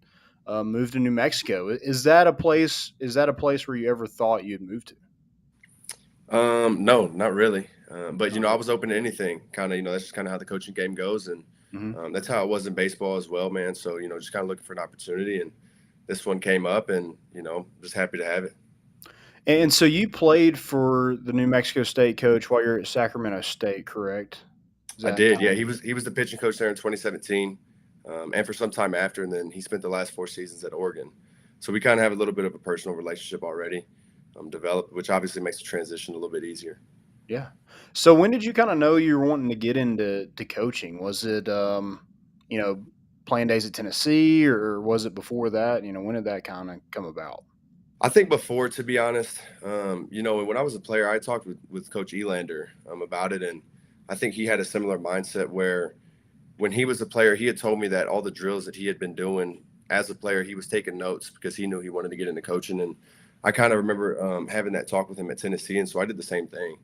moved to New Mexico. Is that a place where you ever thought you'd move to? No, not really. But I was open to anything. Kind of, that's just kind of how the coaching game goes, and that's how it was in baseball as well, man. So just kind of looking for an opportunity, and this one came up, and just happy to have it. And so you played for the New Mexico State coach while you're at Sacramento State, correct? I did, yeah. He was the pitching coach there in 2017, and for some time after, and then he spent the last 4 seasons at Oregon. So we kind of have a little bit of a personal relationship already developed, which obviously makes the transition a little bit easier. Yeah. So when did you kind of know you were wanting to get into coaching? Was it, playing days at Tennessee, or was it before that? When did that kind of come about? I think before, to be honest, when I was a player, I talked with Coach Elander about it, and I think he had a similar mindset where when he was a player, he had told me that all the drills that he had been doing as a player, he was taking notes because he knew he wanted to get into coaching. And I kind of remember having that talk with him at Tennessee, and so I did the same thing,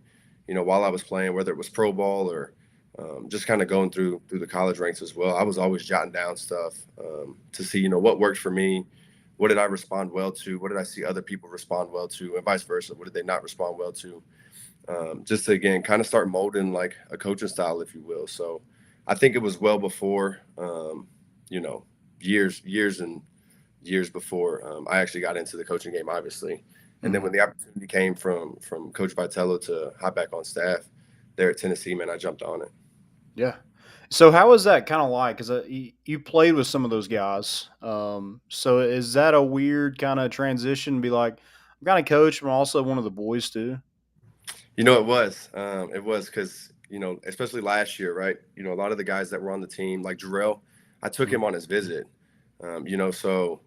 while I was playing, whether it was pro ball or just kind of going through the college ranks as well. I was always jotting down stuff to see, what worked for me. What did I respond well to? What did I see other people respond well to, and vice versa? What did they not respond well to? Just to, again, kind of start molding like a coaching style, if you will. So I think it was well before, years and years before I actually got into the coaching game, obviously. And then when the opportunity came from Coach Vitello to hop back on staff there at Tennessee, man, I jumped on it. Yeah. So how was that kind of like? Because you played with some of those guys. So is that a weird kind of transition? Be like, I'm kind of coach, but I'm also one of the boys too. It was. It was because, especially last year, right? A lot of the guys that were on the team, like Jarrell, I took him on his visit. So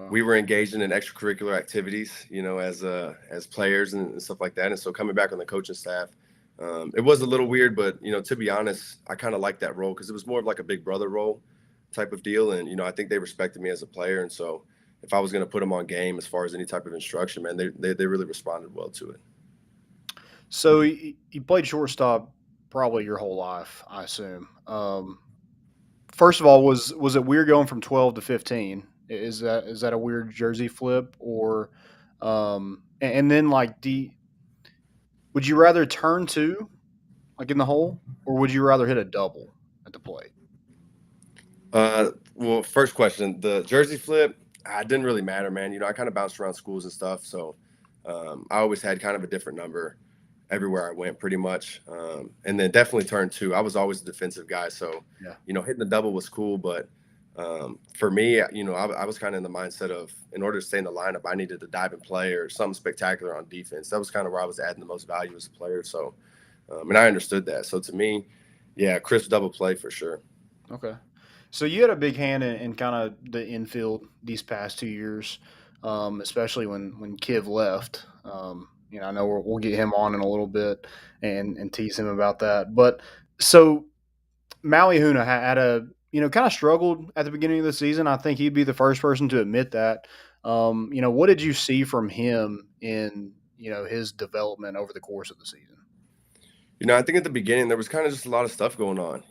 we were engaged in extracurricular activities, as players and stuff like that. And so coming back on the coaching staff, it was a little weird, but, to be honest, I kind of liked that role because it was more of like a big brother role type of deal. And, I think they respected me as a player. And so if I was going to put them on game as far as any type of instruction, man, they really responded well to it. So you played shortstop probably your whole life, I assume. First of all, was it weird going from 12 to 15? Is that a weird jersey flip, or and then like would you rather turn two, like in the hole, or would you rather hit a double at the plate? Well, first question, the jersey flip, it didn't really matter, man. I kind of bounced around schools and stuff, so I always had kind of a different number everywhere I went, pretty much. And then definitely turn two. I was always a defensive guy, so hitting the double was cool, but for me, I was kind of in the mindset of, in order to stay in the lineup, I needed to dive and play or something spectacular on defense. That was kind of where I was adding the most value as a player. So, and I understood that. So to me, crisp double play for sure. Okay. So you had a big hand in kind of the infield these past 2 years, especially when Kiv left. I know we'll get him on in a little bit and tease him about that. But so Maui Huna had kind of struggled at the beginning of the season. I think he'd be the first person to admit that. What did you see from him in, his development over the course of the season? I think at the beginning there was kind of just a lot of stuff going on,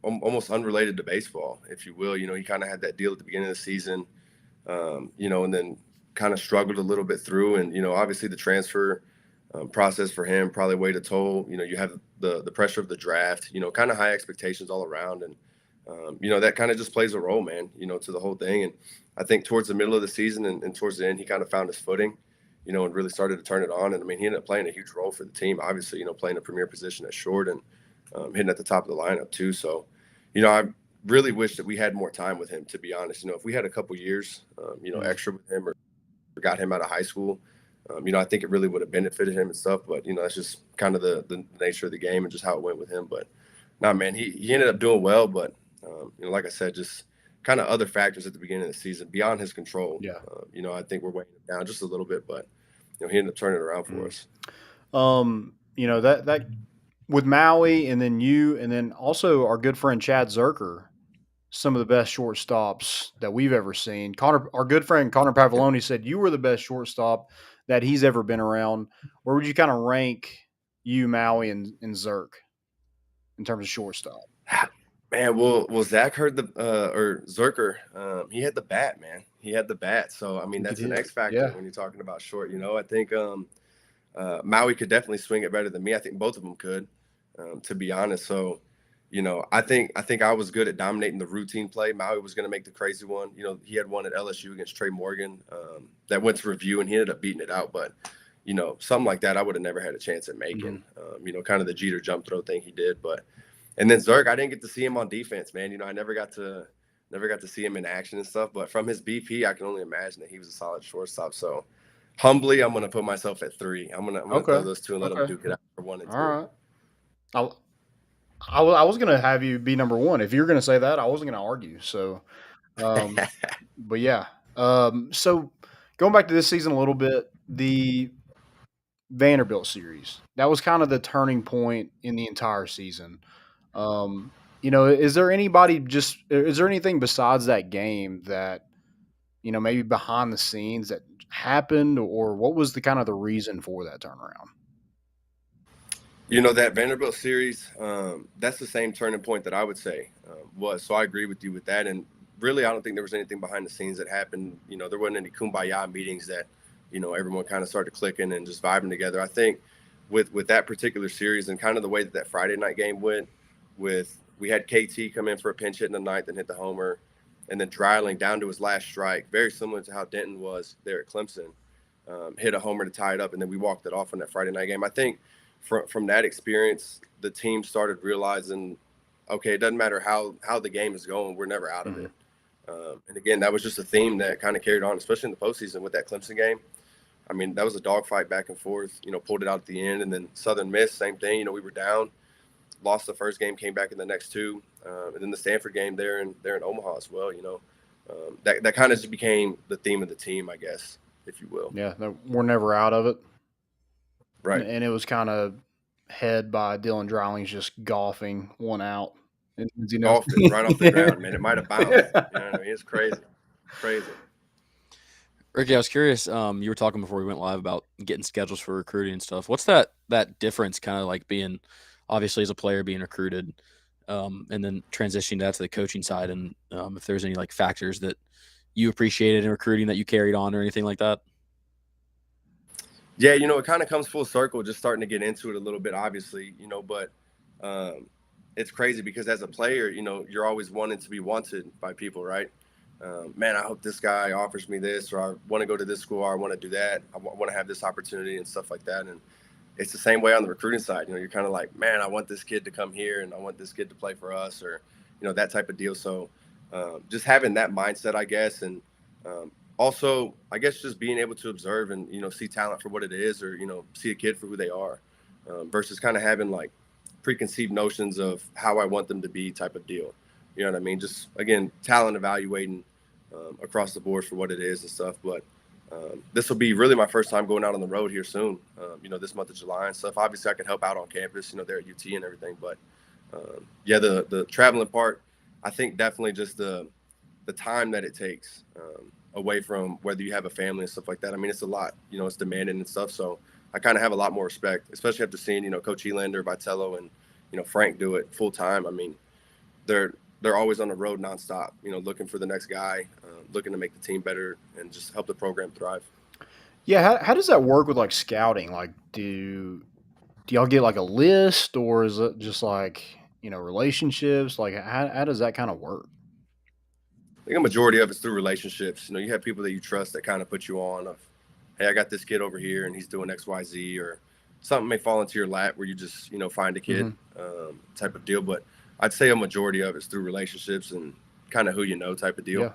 almost unrelated to baseball, if you will. He kind of had that deal at the beginning of the season, and then kind of struggled a little bit through. And, obviously the transfer process for him probably weighed a toll. You have the pressure of the draft, kind of high expectations all around. And, that kind of just plays a role, man, to the whole thing. And I think towards the middle of the season and towards the end, he kind of found his footing, and really started to turn it on. And I mean, he ended up playing a huge role for the team, obviously, playing a premier position at short and hitting at the top of the lineup too. So, I really wish that we had more time with him, to be honest. If we had a couple years, extra with him or got him out of high school, I think it really would have benefited him and stuff. But, that's just kind of the nature of the game and just how it went with him. But, man, he ended up doing well. But, like I said, just kind of other factors at the beginning of the season beyond his control. Yeah. I think we're weighing it down just a little bit. But, he ended up turning it around for us. That with Maui and then you and then also our good friend Chad Zerker, some of the best shortstops that we've ever seen. Our good friend Connor Pavoloni said you were the best shortstop that he's ever been around. Where would you kind of rank you, Maui, and Zerk in terms of shortstop? Man, well, Zach heard or Zerker, he had the bat, man. He had the bat. So, I mean, that's an X factor when you're talking about short. I think Maui could definitely swing it better than me. I think both of them could, to be honest. So, I think I was good at dominating the routine play. Maui was going to make the crazy one. He had one at LSU against Trey Morgan that went to review, and he ended up beating it out. But, something like that I would have never had a chance at making, kind of the Jeter jump throw thing he did. And then Zerk, I didn't get to see him on defense, man. I never got to see him in action and stuff. But from his BP, I can only imagine that he was a solid shortstop. So, humbly, I'm going to put myself at 3. I'm gonna throw those 2 and let them duke it out for 1 and 2. All right. I was going to have you be number 1. If you're going to say that, I wasn't going to argue. So, but yeah. So Going back to this season a little bit, the Vanderbilt series, that was kind of the turning point in the entire season. Is there anything besides that game that, maybe behind the scenes that happened, or what was the kind of the reason for that turnaround? That Vanderbilt series, that's the same turning point that I would say was. So I agree with you with that. And really, I don't think there was anything behind the scenes that happened. There wasn't any kumbaya meetings that, everyone kind of started clicking and just vibing together. I think with that particular series and kind of the way that Friday night game went, we had KT come in for a pinch hit in the ninth and hit the homer, and then Dreiling down to his last strike, very similar to how Denton was there at Clemson, hit a homer to tie it up, and then we walked it off on that Friday night game. I think from that experience, the team started realizing, okay, it doesn't matter how the game is going, we're never out of it. And again, that was just a theme that kind of carried on, especially in the postseason with that Clemson game. I mean, that was a dogfight back and forth, pulled it out at the end. And then Southern Miss, same thing. We were down, lost the first game, came back in the next two. And then the Stanford game there in Omaha as well, that kind of just became the theme of the team, I guess, if you will. Yeah, we're never out of it. Right. And it was kind of head by Dylan Dreiling's just golfing one out. Golfing right off the ground, man. It might have bounced. You know what I mean? It's crazy. Crazy. Rickey, I was curious. You were talking before we went live about getting schedules for recruiting and stuff. What's that difference kind of like being, obviously as a player being recruited, and then transitioning that to the coaching side, and if there's any like factors that you appreciated in recruiting that you carried on or anything like that? Yeah, it kind of comes full circle, just starting to get into it a little bit, obviously, but it's crazy because as a player, you're always wanting to be wanted by people, right? Man, I hope this guy offers me this, or I want to go to this school, or I want to do that. I want to have this opportunity and stuff like that. And it's the same way on the recruiting side. You're kind of like, man, I want this kid to come here and I want this kid to play for us, or, that type of deal. So just having that mindset, I guess. And also, I guess just being able to observe and, see talent for what it is, or, see a kid for who they are, versus kind of having like preconceived notions of how I want them to be type of deal. You know what I mean? Just, again, talent evaluating across the board for what it is and stuff. But this will be really my first time going out on the road here soon, this month of July and stuff. Obviously, I can help out on campus, there at UT and everything. But, yeah, the traveling part, I think definitely just the time that it takes away from whether you have a family and stuff like that. I mean, it's a lot. It's demanding and stuff. So I kind of have a lot more respect, especially after seeing, Coach Elander, Vitello, and, Frank do it full time. I mean, they're always on the road nonstop, looking for the next guy, looking to make the team better and just help the program thrive. Yeah. How does that work with like scouting? Like, do y'all get like a list, or is it just like, relationships? Like how does that kind of work? I think a majority of it's through relationships. You have people that you trust that kind of put you on of, hey, I got this kid over here and he's doing X, Y, Z, or something may fall into your lap where you just, find a kid type of deal. But I'd say a majority of it's through relationships and kind of who type of deal.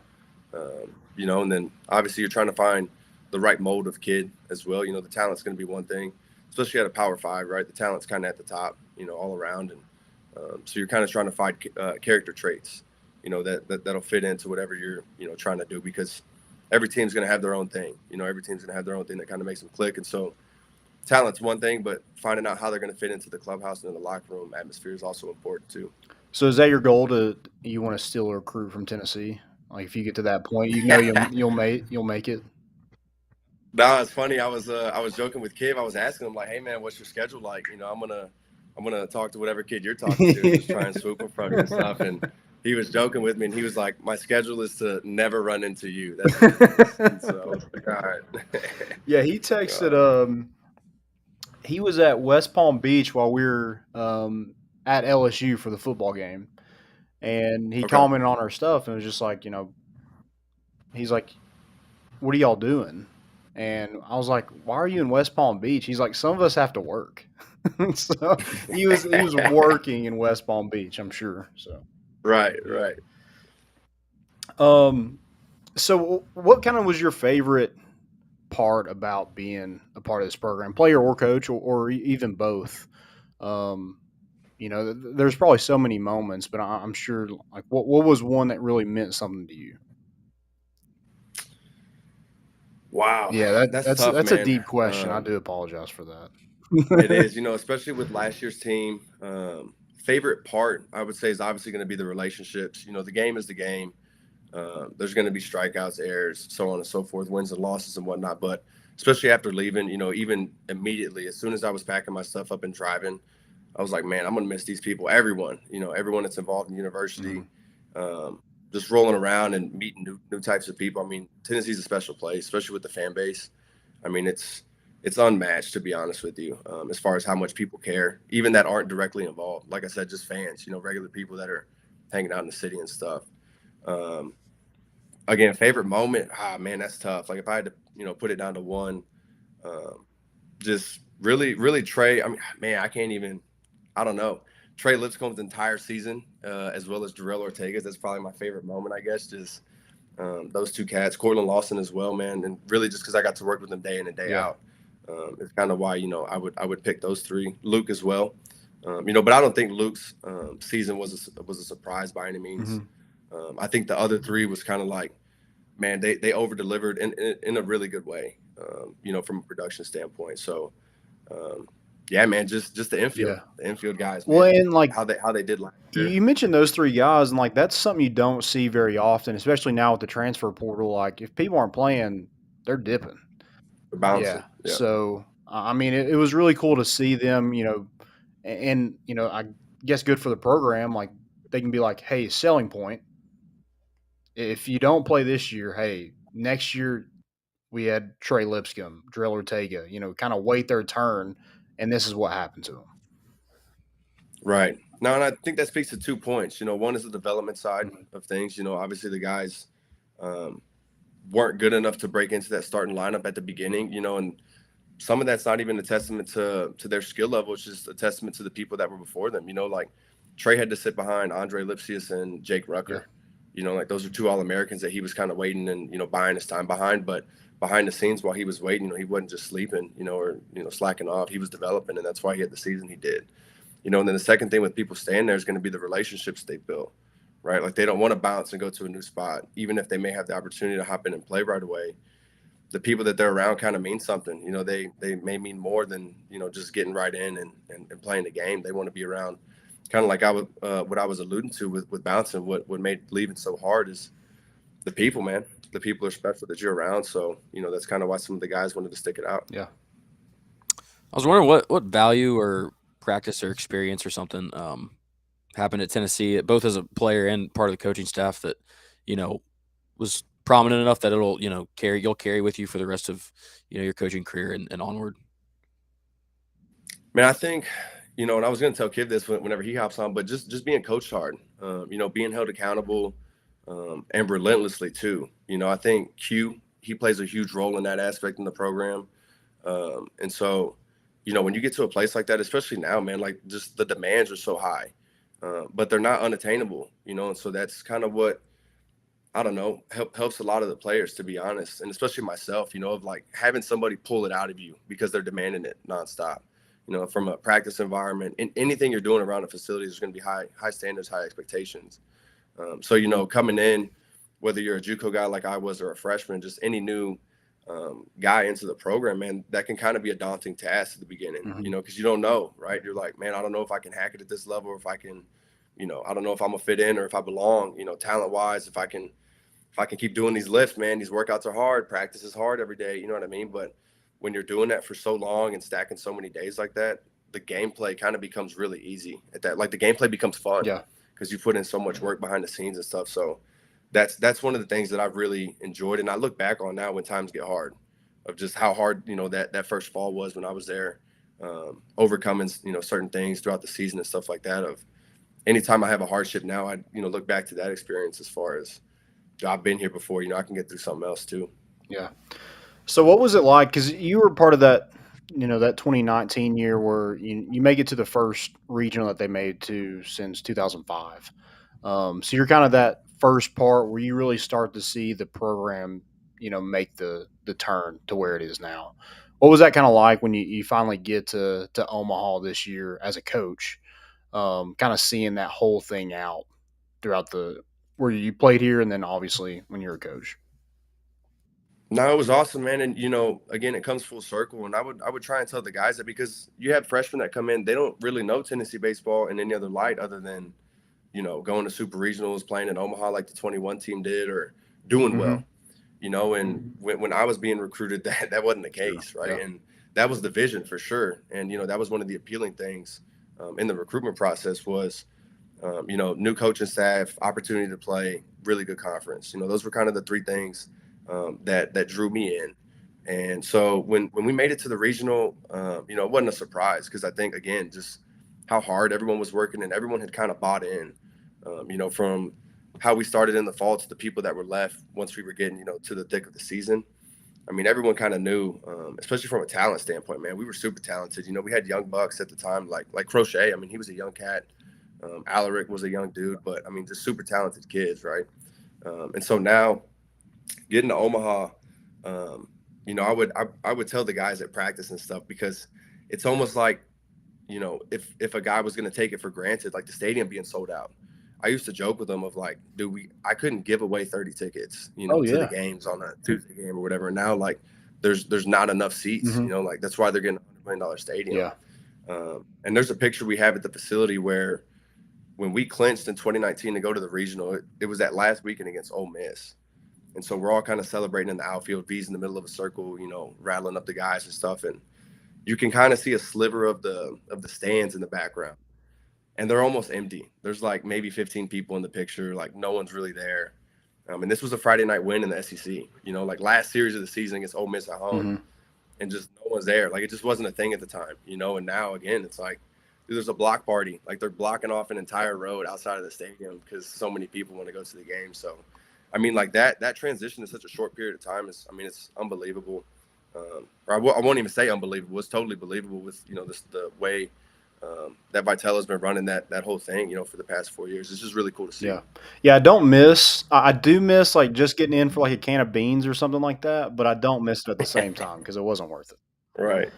Yeah. And then obviously you're trying to find the right mold of kid as well. The talent's going to be one thing, especially at a Power 5, right? The talent's kind of at the top, all around. And so you're kind of trying to find character traits, that'll fit into whatever you're, trying to do, because every team's going to have their own thing. Every team's going to have their own thing that kind of makes them click. And so talent's one thing, but finding out how they're going to fit into the clubhouse and in the locker room atmosphere is also important too. So is that your goal you want to steal a recruit from Tennessee? Like if you get to that point, you'll make it. No, it's funny. I was joking with Kiv. I was asking him like, hey man, what's your schedule like? I'm gonna talk to whatever kid you're talking to, just try and swoop him from you and stuff. And he was joking with me, and he was like, my schedule is to never run into you. That's so I was like, all right. Yeah, he texted. He was at West Palm Beach while we were at LSU for the football game, and he commented on our stuff and was just like, he's like, what are y'all doing? And I was like, why are you in West Palm Beach? He's like, some of us have to work. So he was working in West Palm Beach, I'm sure. So right. So what kind of was your favorite part about being a part of this program, player or coach, or even both? There's probably so many moments, but I'm sure, like, what was one that really meant something to you? Wow, Yeah, that's tough, that's a man. deep question. I do apologize for that. It is, especially with last year's team. Favorite part, I would say, is obviously going to be the relationships. The game is the game. There's going to be strikeouts, errors, so on and so forth, wins and losses and whatnot. But especially after leaving, even immediately, as soon as I was packing my stuff up and driving, I was like, man, I'm going to miss these people. Everyone, everyone that's involved in university, just rolling around and meeting new types of people. I mean, Tennessee's a special place, especially with the fan base. I mean, it's unmatched, to be honest with you, as far as how much people care, even that aren't directly involved. Like I said, just fans, regular people that are hanging out in the city and stuff. Again, favorite moment, man, that's tough. Like if I had to, put it down to one, just really Trey. I mean, man, I don't know. Trey Lipscomb's entire season, as well as Darrell Ortega's. That's probably my favorite moment, I guess. Just those two cats, Cortland Lawson as well, man, and really just because I got to work with them day in and day out. It's kind of why I would pick those three. Luke as well, but I don't think Luke's season was a surprise by any means. I think the other three was kind of like, man, they over delivered in a really good way, from a production standpoint. So. Yeah, man, just the infield, the infield guys. Man, well, and like how they did last year. You mentioned those three guys, and like that's something you don't see very often, especially now with the transfer portal. Like if people aren't playing, they're dipping. They're bouncing. Yeah. So I mean, it was really cool to see them. And I guess good for the program. Like they can be like, hey, selling point. If you don't play this year, hey, next year we had Trey Lipscomb, Darrell Ortega. Kind of wait their turn. And this is what happened to them. Right. Now, and I think that speaks to 2 points. One is the development side of things. Obviously the guys weren't good enough to break into that starting lineup at the beginning, and some of that's not even a testament to their skill level. It's just a testament to the people that were before them. Like Trey had to sit behind Andre Lipsius and Jake Rucker. Like those are two All-Americans that he was kind of waiting and, buying his time behind. But behind the scenes while he was waiting, he wasn't just sleeping, or, slacking off. He was developing, and that's why he had the season he did. And then the second thing with people staying there is going to be the relationships they build, right? Like they don't want to bounce and go to a new spot, even if they may have the opportunity to hop in and play right away. The people that they're around kind of mean something. They may mean more than, just getting right in and playing the game. They want to be around, kind of like what I was alluding to with bouncing. What made leaving so hard is the people, man. The people are special that you're around. So, that's kind of why some of the guys wanted to stick it out. Yeah. I was wondering what value or practice or experience or something happened at Tennessee, both as a player and part of the coaching staff that, was prominent enough that it'll, you'll carry with you for the rest of, your coaching career and onward. Man, I think, and I was going to tell Kivett this whenever he hops on, but just being coached hard, being held accountable and relentlessly too. I think he plays a huge role in that aspect in the program. And so, when you get to a place like that, especially now, man, like just the demands are so high, but they're not unattainable, and so that's kind of what, I don't know, helps a lot of the players, to be honest, and especially myself, of like having somebody pull it out of you because they're demanding it nonstop, from a practice environment, and anything you're doing around a facility, there's going to be high standards, high expectations. So, coming in, whether you're a JUCO guy like I was or a freshman, just any new guy into the program, man, that can kind of be a daunting task at the beginning, because you don't know, right? You're like, man, I don't know if I can hack it at this level, or if I can, I don't know if I'm gonna fit in or if I belong, talent wise, if I can keep doing these lifts, man. These workouts are hard, practice is hard every day, you know what I mean? But when you're doing that for so long and stacking so many days like that, the gameplay kind of becomes really easy at that. Like the gameplay becomes fun, because you put in so much work behind the scenes and stuff. So that's one of the things that I've really enjoyed, and I look back on now when times get hard, of just how hard that first fall was when I was there, overcoming certain things throughout the season and stuff like that. Of anytime I have a hardship now, I look back to that experience as far as I've been here before. I can get through something else too. Yeah. So what was it like? Because you were part of that, that 2019 year where you make it to the first regional that they made to since 2005. So you're kind of that first part where you really start to see the program, make the turn to where it is now. What was that kind of like when you finally get to Omaha this year as a coach, kind of seeing that whole thing out throughout where you played here and then obviously when you're a coach? No, it was awesome, man. And again, it comes full circle. And I would try and tell the guys that, because you have freshmen that come in, they don't really know Tennessee baseball in any other light other than, going to super regionals, playing in Omaha like the 21 team did, or doing well. And when I was being recruited, that wasn't the case, right? Yeah. And that was the vision for sure. And that was one of the appealing things in the recruitment process was, new coaching staff, opportunity to play, really good conference. Those were kind of the three things that drew me in. And so when we made it to the regional, it wasn't a surprise, because I think, again, just how hard everyone was working, and everyone had kind of bought in, from how we started in the fall to the people that were left once we were getting, to the thick of the season. I mean, everyone kind of knew, especially from a talent standpoint, man, we were super talented. We had young bucks at the time, like Crochet. I mean, he was a young cat. Alaric was a young dude, but I mean, just super talented kids, right? And so now getting to Omaha, I would tell the guys at practice and stuff, because it's almost like, if a guy was going to take it for granted, like the stadium being sold out. I used to joke with them of like, dude, I couldn't give away 30 tickets, to the games on a Tuesday game or whatever. And now, like, there's not enough seats, like that's why they're getting a $100 million stadium. Yeah. And there's a picture we have at the facility where when we clinched in 2019 to go to the regional, it was that last weekend against Ole Miss. And so we're all kind of celebrating in the outfield, V's in the middle of a circle, rattling up the guys and stuff. And you can kind of see a sliver of the stands in the background. And they're almost empty. There's like maybe 15 people in the picture. Like, no one's really there. And this was a Friday night win in the SEC. Like last series of the season against Ole Miss at home. And just no one's there. Like, it just wasn't a thing at the time, And now, again, it's like, dude, there's a block party. Like, they're blocking off an entire road outside of the stadium because so many people want to go to the game. So, I mean, like that transition in such a short period of time is, I mean, it's unbelievable. Or I won't even say unbelievable. It's totally believable with, the way that Vitella's been running that whole thing, for the past 4 years. It's just really cool to see. Yeah. I do miss like just getting in for like a can of beans or something like that, but I don't miss it at the same time because it wasn't worth it. Right.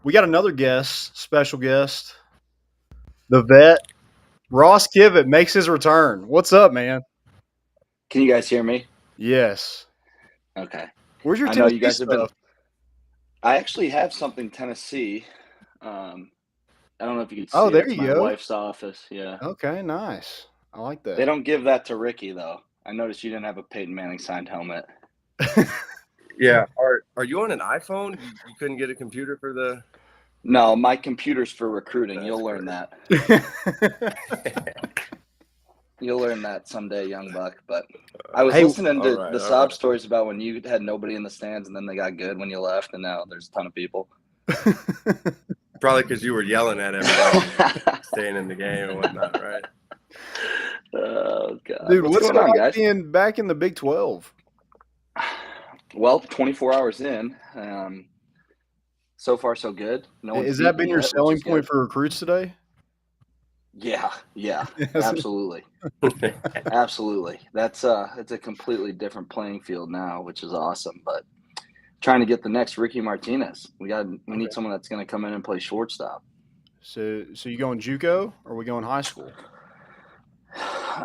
We got another special guest, the vet, Ross Kivett makes his return. What's up, man? Can you guys hear me? Yes. Okay. Where's your I Tennessee know you guys stuff? have been. I actually have something Tennessee. I don't know if you can see. Oh, there it's you my go. wife's office. Yeah. Okay, nice. I like that. They don't give that to Rickey though. I noticed you didn't have a Peyton Manning signed helmet. Yeah. Are you on an iPhone? You couldn't get a computer for the. No, my computer's for recruiting. You'll learn that. You'll learn that someday, young buck. But I was listening to the sob stories about when you had nobody in the stands and then they got good when you left, and now there's a ton of people. Probably because you were yelling at everybody, staying in the game and whatnot, right? Oh, God. Dude, what's going on, guys? Being back in the Big 12? Well, 24 hours in. So far, so good. Has that been your selling point for recruits today? Yeah, absolutely. Absolutely. It's a completely different playing field now, which is awesome. But trying to get the next Rickey Martinez. We need someone that's going to come in and play shortstop. So you going JUCO or are we going high school?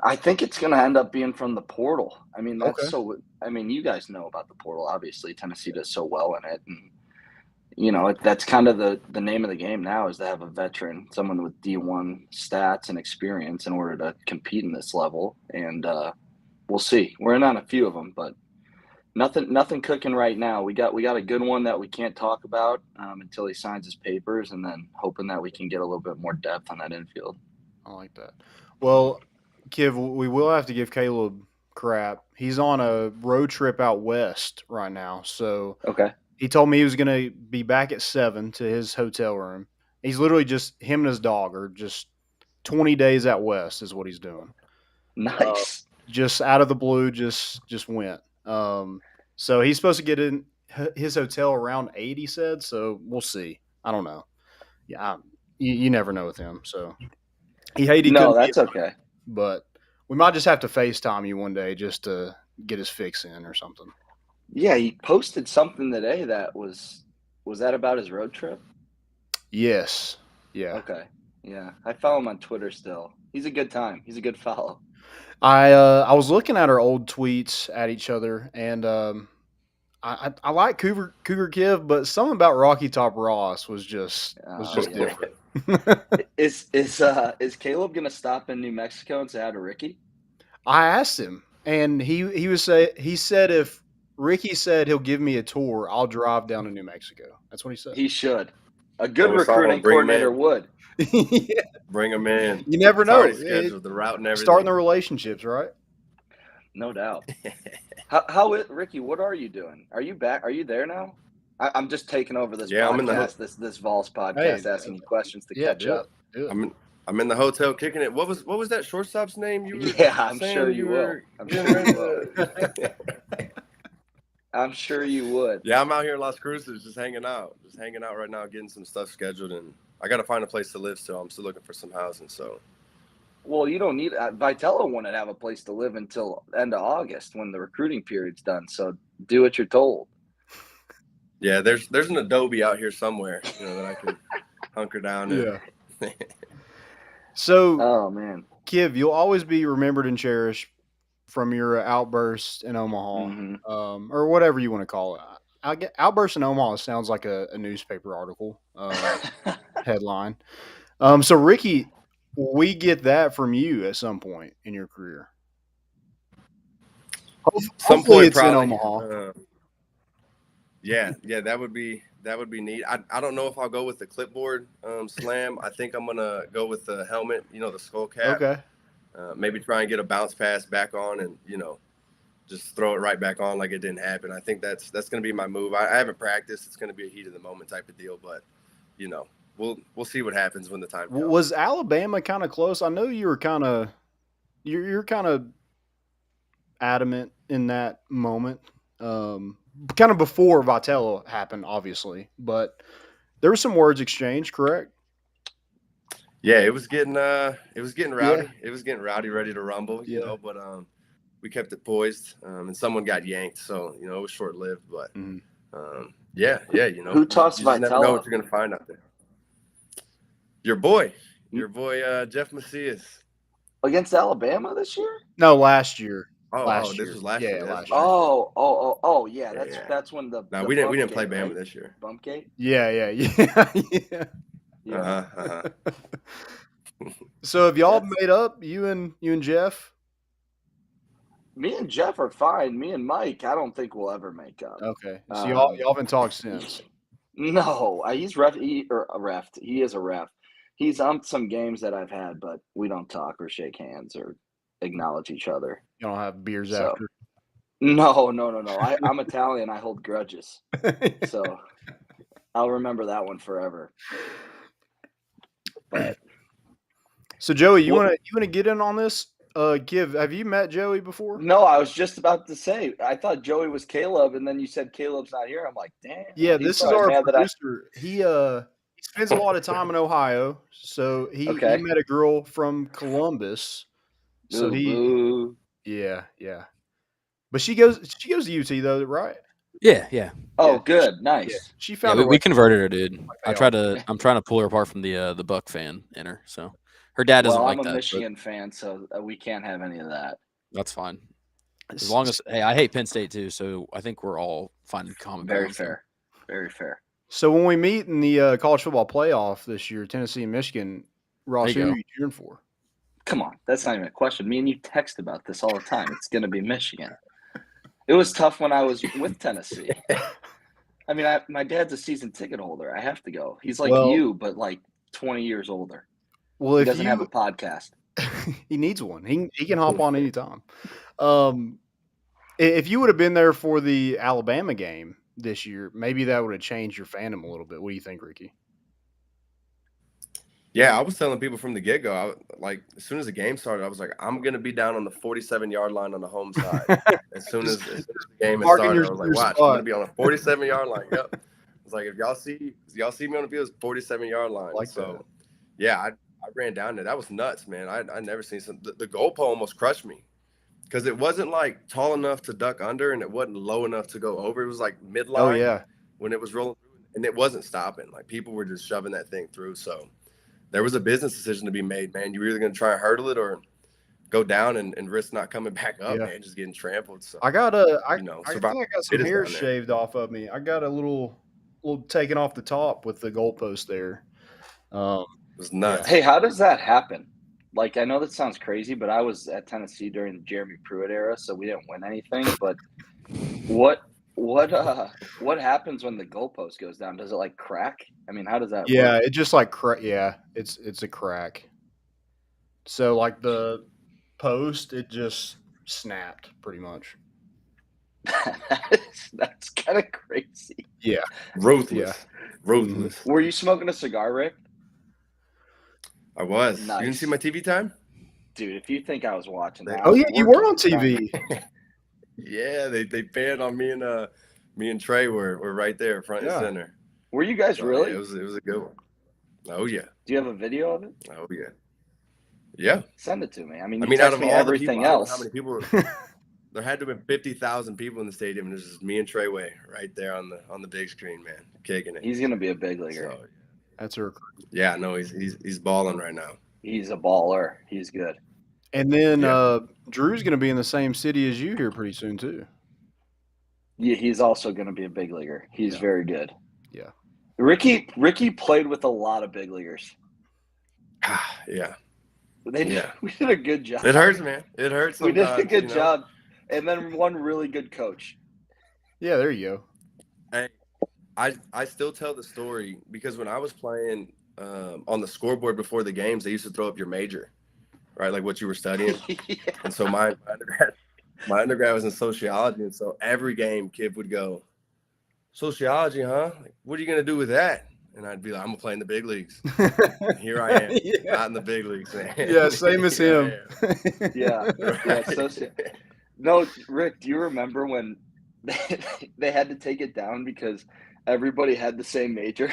I think it's going to end up being from the portal. I mean, you guys know about the portal. Obviously, Tennessee does so well in it, and that's kind of the name of the game now, is to have a veteran, someone with D1 stats and experience in order to compete in this level. And we'll see. We're in on a few of them, but nothing cooking right now. We got a good one that we can't talk about until he signs his papers, and then hoping that we can get a little bit more depth on that infield. I like that. Well, Kiv, we will have to give Caleb crap. He's on a road trip out west right now. So okay. He told me he was going to be back at 7 to his hotel room. He's literally just him and his dog are just 20 days out west is what he's doing. Nice. Just out of the blue, just went. So he's supposed to get in his hotel around 8, he said. So we'll see. I don't know. Yeah, you never know with him. So he hated. No, that's okay. But we might just have to FaceTime you one day just to get his fix in or something. Yeah, he posted something today that was that about his road trip? Yes. Yeah. Okay. Yeah. I follow him on Twitter still. He's a good time. He's a good follow. I was looking at our old tweets at each other, and I like Cougar Kiv, but something about Rocky Top Ross was just different. Is Caleb gonna stop in New Mexico and say hi to Rickey? I asked him, and he said if Rickey said he'll give me a tour, I'll drive down to New Mexico. That's what he said. He should. A good recruiting coordinator would. Yeah. Bring him in. You never It's know. already scheduled, the route and everything. Starting the relationships, right? No doubt. How is Rickey? What are you doing? Are you back? Are you there now? I'm just taking over this podcast, this Vols podcast, asking you questions to catch up. I'm in the hotel kicking it. What was that shortstop's name? I'm sure you will. I'm sure you would. Yeah, I'm out here in Las Cruces, just hanging out right now, getting some stuff scheduled, and I got to find a place to live. So I'm still looking for some housing. So. Well, you don't need Vitello wouldn't have a place to live until end of August when the recruiting period's done. So do what you're told. Yeah, there's an Adobe out here somewhere, that I can hunker down in. Yeah. So, oh man, Kiv, you'll always be remembered and cherished from your outburst in Omaha, or whatever you want to call it. Outburst in Omaha sounds like a newspaper article headline. So Rickey, we get that from you at some point in your career. Hopefully it's probably in Omaha. Yeah, that would be neat. I don't know if I'll go with the clipboard slam. I think I'm gonna go with the helmet, the skull cap. Okay. Maybe try and get a bounce pass back on and just throw it right back on like it didn't happen. I think that's gonna be my move. I haven't practiced. It's gonna be a heat of the moment type of deal, but we'll see what happens when the time comes. Was Alabama kind of close? I know you were kind of you're kind of adamant in that moment. Kind of before Vitello happened, obviously, but there were some words exchanged, correct? Yeah, it was getting rowdy. Yeah. It was getting rowdy, ready to rumble, but we kept it poised, and someone got yanked, so it was short lived, but who tossed Vitello? You never know what you're gonna find out there. Your boy Jeff Macias against Alabama this year? No, last year. This was last year. Last year. Oh, yeah. That's when the. No, the we didn't play game, Bama right? this year. Bumpgate. Yeah. So have y'all made up? You and Jeff? Me and Jeff are fine. Me and Mike, I don't think we'll ever make up. Okay. So y'all haven't talked since. No, he's ref. He is a ref. He's on some games that I've had, but we don't talk or shake hands or acknowledge each other. You don't have beers after? No. I'm Italian. I hold grudges. So I'll remember that one forever. But so Joey, you want to get in on this? Have you met Joey before? No, I was just about to say. I thought Joey was Caleb, and then you said Caleb's not here. I'm like, damn. Yeah, this is our producer. He spends a lot of time in Ohio, so he met a girl from Columbus. So yeah. But she goes to UT though, right? Yeah. Oh, good, nice. Yeah. She found. We converted her, dude. I'm trying to pull her apart from the Buck fan in her. So her dad doesn't like that. I'm a Michigan fan, so we can't have any of that. That's fine. As long as I hate Penn State too, so I think we're all finding common. Very fair. So when we meet in the college football playoff this year, Tennessee and Michigan, Ross, who are you cheering for? Come on, that's not even a question. Me and you text about this all the time. It's going to be Michigan. It was tough when I was with Tennessee. I mean, my dad's a season ticket holder. I have to go. He's like you, but like 20 years older. Well, he doesn't have a podcast. He needs one. He can hop on anytime. If you would have been there for the Alabama game this year, maybe that would have changed your fandom a little bit. What do you think, Rickey? Yeah, I was telling people from the get-go, as soon as the game started, I was like, I'm going to be down on the 47-yard line on the home side. As soon as the game started, I was like, watch, I'm going to be on a 47-yard line. Yep. It's like, if y'all see me on the field, it's 47-yard line. I ran down there. That was nuts, man. I never seen the goal pole almost crushed me because it wasn't like tall enough to duck under and it wasn't low enough to go over. It was like midline when it was rolling through, and it wasn't stopping. Like, people were just shoving that thing through. So there was a business decision to be made, man. You were either going to try and hurdle it or go down and risk not coming back up, man, just getting trampled. So I think I got some it is hair down there. shaved off of me. I got a little taken off the top with the goalpost there. It was nuts. Hey, how does that happen? Like, I know that sounds crazy, but I was at Tennessee during the Jeremy Pruitt era, so we didn't win anything. But what happens when the goalpost goes down? Does it like crack? I mean, how does that work? It just like it's a crack. So like the post, it just snapped pretty much. That's kind of crazy. Yeah. Ruthless. Ruthless. Were you smoking a cigar, Rick? I was. Nice. You didn't see my TV time? Dude, if you think I was watching that. Oh yeah, you were on TV. Yeah, they panned on me and Trey were right there, front and center. Were you guys really? Yeah, it was a good one. Oh yeah. Do you have a video of it? Oh yeah. Yeah. Send it to me. I mean, out of all everything the people, else. how many people were, there had to have been 50,000 people in the stadium, and it was just me and Treyway right there on the big screen, man, kicking it. He's gonna be a big leaguer. So, that's a recruit. Yeah, no, he's balling right now. He's a baller. He's good. And then Drew's going to be in the same city as you here pretty soon too. Yeah, he's also going to be a big leaguer. He's very good. Yeah. Rickey played with a lot of big leaguers. Yeah. We did a good job. It hurts, man. It hurts. We did a good job. And then one really good coach. Yeah, there you go. Hey, I still tell the story because when I was playing on the scoreboard before the games, they used to throw up your major, right? Like what you were studying. And so my undergrad was in sociology. And so every game, Kiv would go, sociology, huh? Like, what are you going to do with that? And I'd be like, I'm going to play in the big leagues. And here I am, not in the big leagues, man. Yeah, same as him. Yeah. No, Rick, do you remember when they had to take it down because everybody had the same major?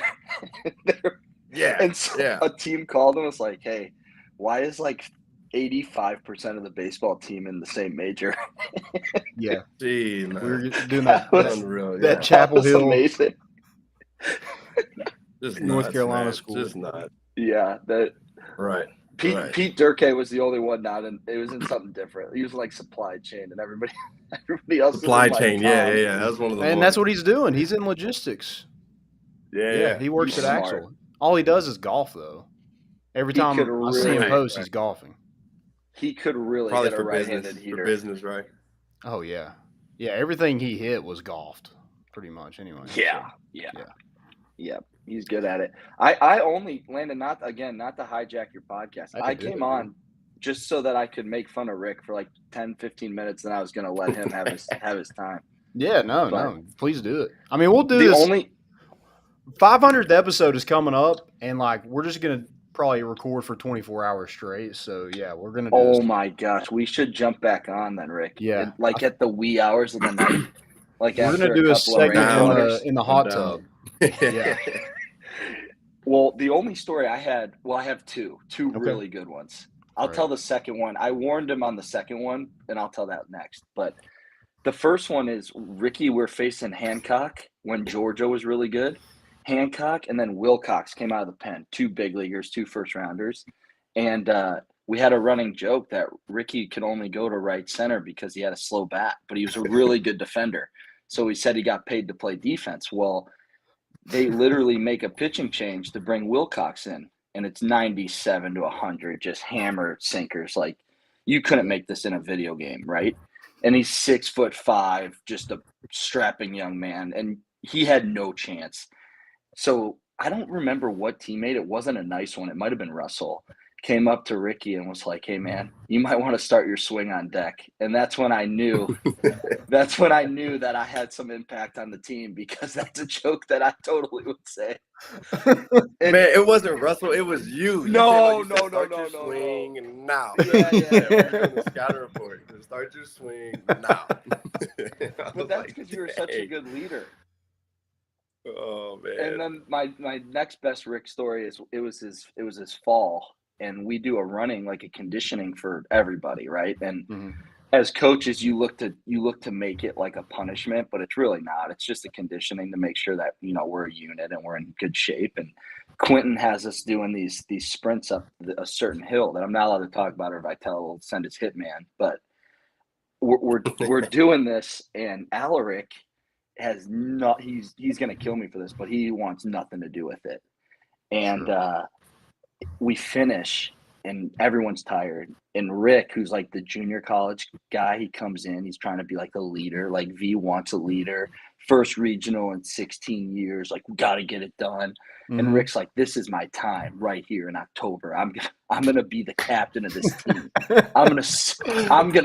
And so a team called and was like, hey, why is like 85% of the baseball team in the same major? Yeah. Gee, man. We were doing that unreal. That Chapel Hill. Amazing. Just North nuts, Carolina man. school. Just not. Yeah. Right. Pete Durkee was the only one not in. It was in something different. He was like supply chain, and everybody else. Supply was chain, yeah. That was one of the. And that's what he's doing. He's in logistics. Yeah. He works He's at smart. Axel. All he does is golf, though. Every He time could I see him really- post, he's golfing. He could really Probably hit a for right-handed business. heater. For business, right? Oh yeah, yeah. Everything he hit was golfed, pretty much. Anyway. Yeah. He's good at it. I only Landon, not to hijack your podcast. I came on just so that I could make fun of Rick for like 10-15 minutes, and I was going to let him have his time. Yeah, no, please do it. I mean, we'll do The this. only 500th episode is coming up, and like we're just gonna probably record for 24 hours straight. So yeah, we're gonna. Do this. my gosh, we should jump back on then, Rick. Yeah. And, like at the wee hours of the night. Like We're after gonna do a couple of segment rain in the hot tub. Yeah. Well, the only story I had, I have two really good ones. I'll tell the second one. I warned him on the second one, and I'll tell that next. But the first one is Rickey. We're facing Hancock when Georgia was really good. Hancock and then Wilcox came out of the pen. 2 big leaguers, 2 first rounders. And we had a running joke that Rickey could only go to right center because he had a slow bat, but he was a really good defender. So we said he got paid to play defense. Well, they literally make a pitching change to bring Wilcox in, and it's 97 to 100, just hammer sinkers. Like, you couldn't make this in a video game, right? And he's 6'5", just a strapping young man, and he had no chance. So I don't remember what teammate. It wasn't a nice one. It might have been Russell. Came up to Rickey and was like, hey, man, you might want to start your swing on deck. And that's when I knew that I had some impact on the team, because that's a joke that I totally would say. Man, it wasn't Russell. It was you. No. Swing and now. Yeah. The scouting report. Start your swing now. But that's because you were such a good leader. Oh man. And then my next best Rick story is it was his fall, and we do a running, like a conditioning for everybody, right? And as coaches, you look to make it like a punishment, but it's really not. It's just a conditioning to make sure that we're a unit and we're in good shape. And Quentin has us doing these sprints up a certain hill that I'm not allowed to talk about, or Vitell will send his hitman. But we're doing this, and Alaric has not. He's going to kill me for this, but he wants nothing to do with it. And we finish, and everyone's tired. And Rick, who's like the junior college guy, he comes in. He's trying to be like the leader. Like V wants a leader. First regional in 16 years. Like, we got to get it done. Mm-hmm. And Rick's like, this is my time right here in October. I'm gonna be the captain of this team. I'm gonna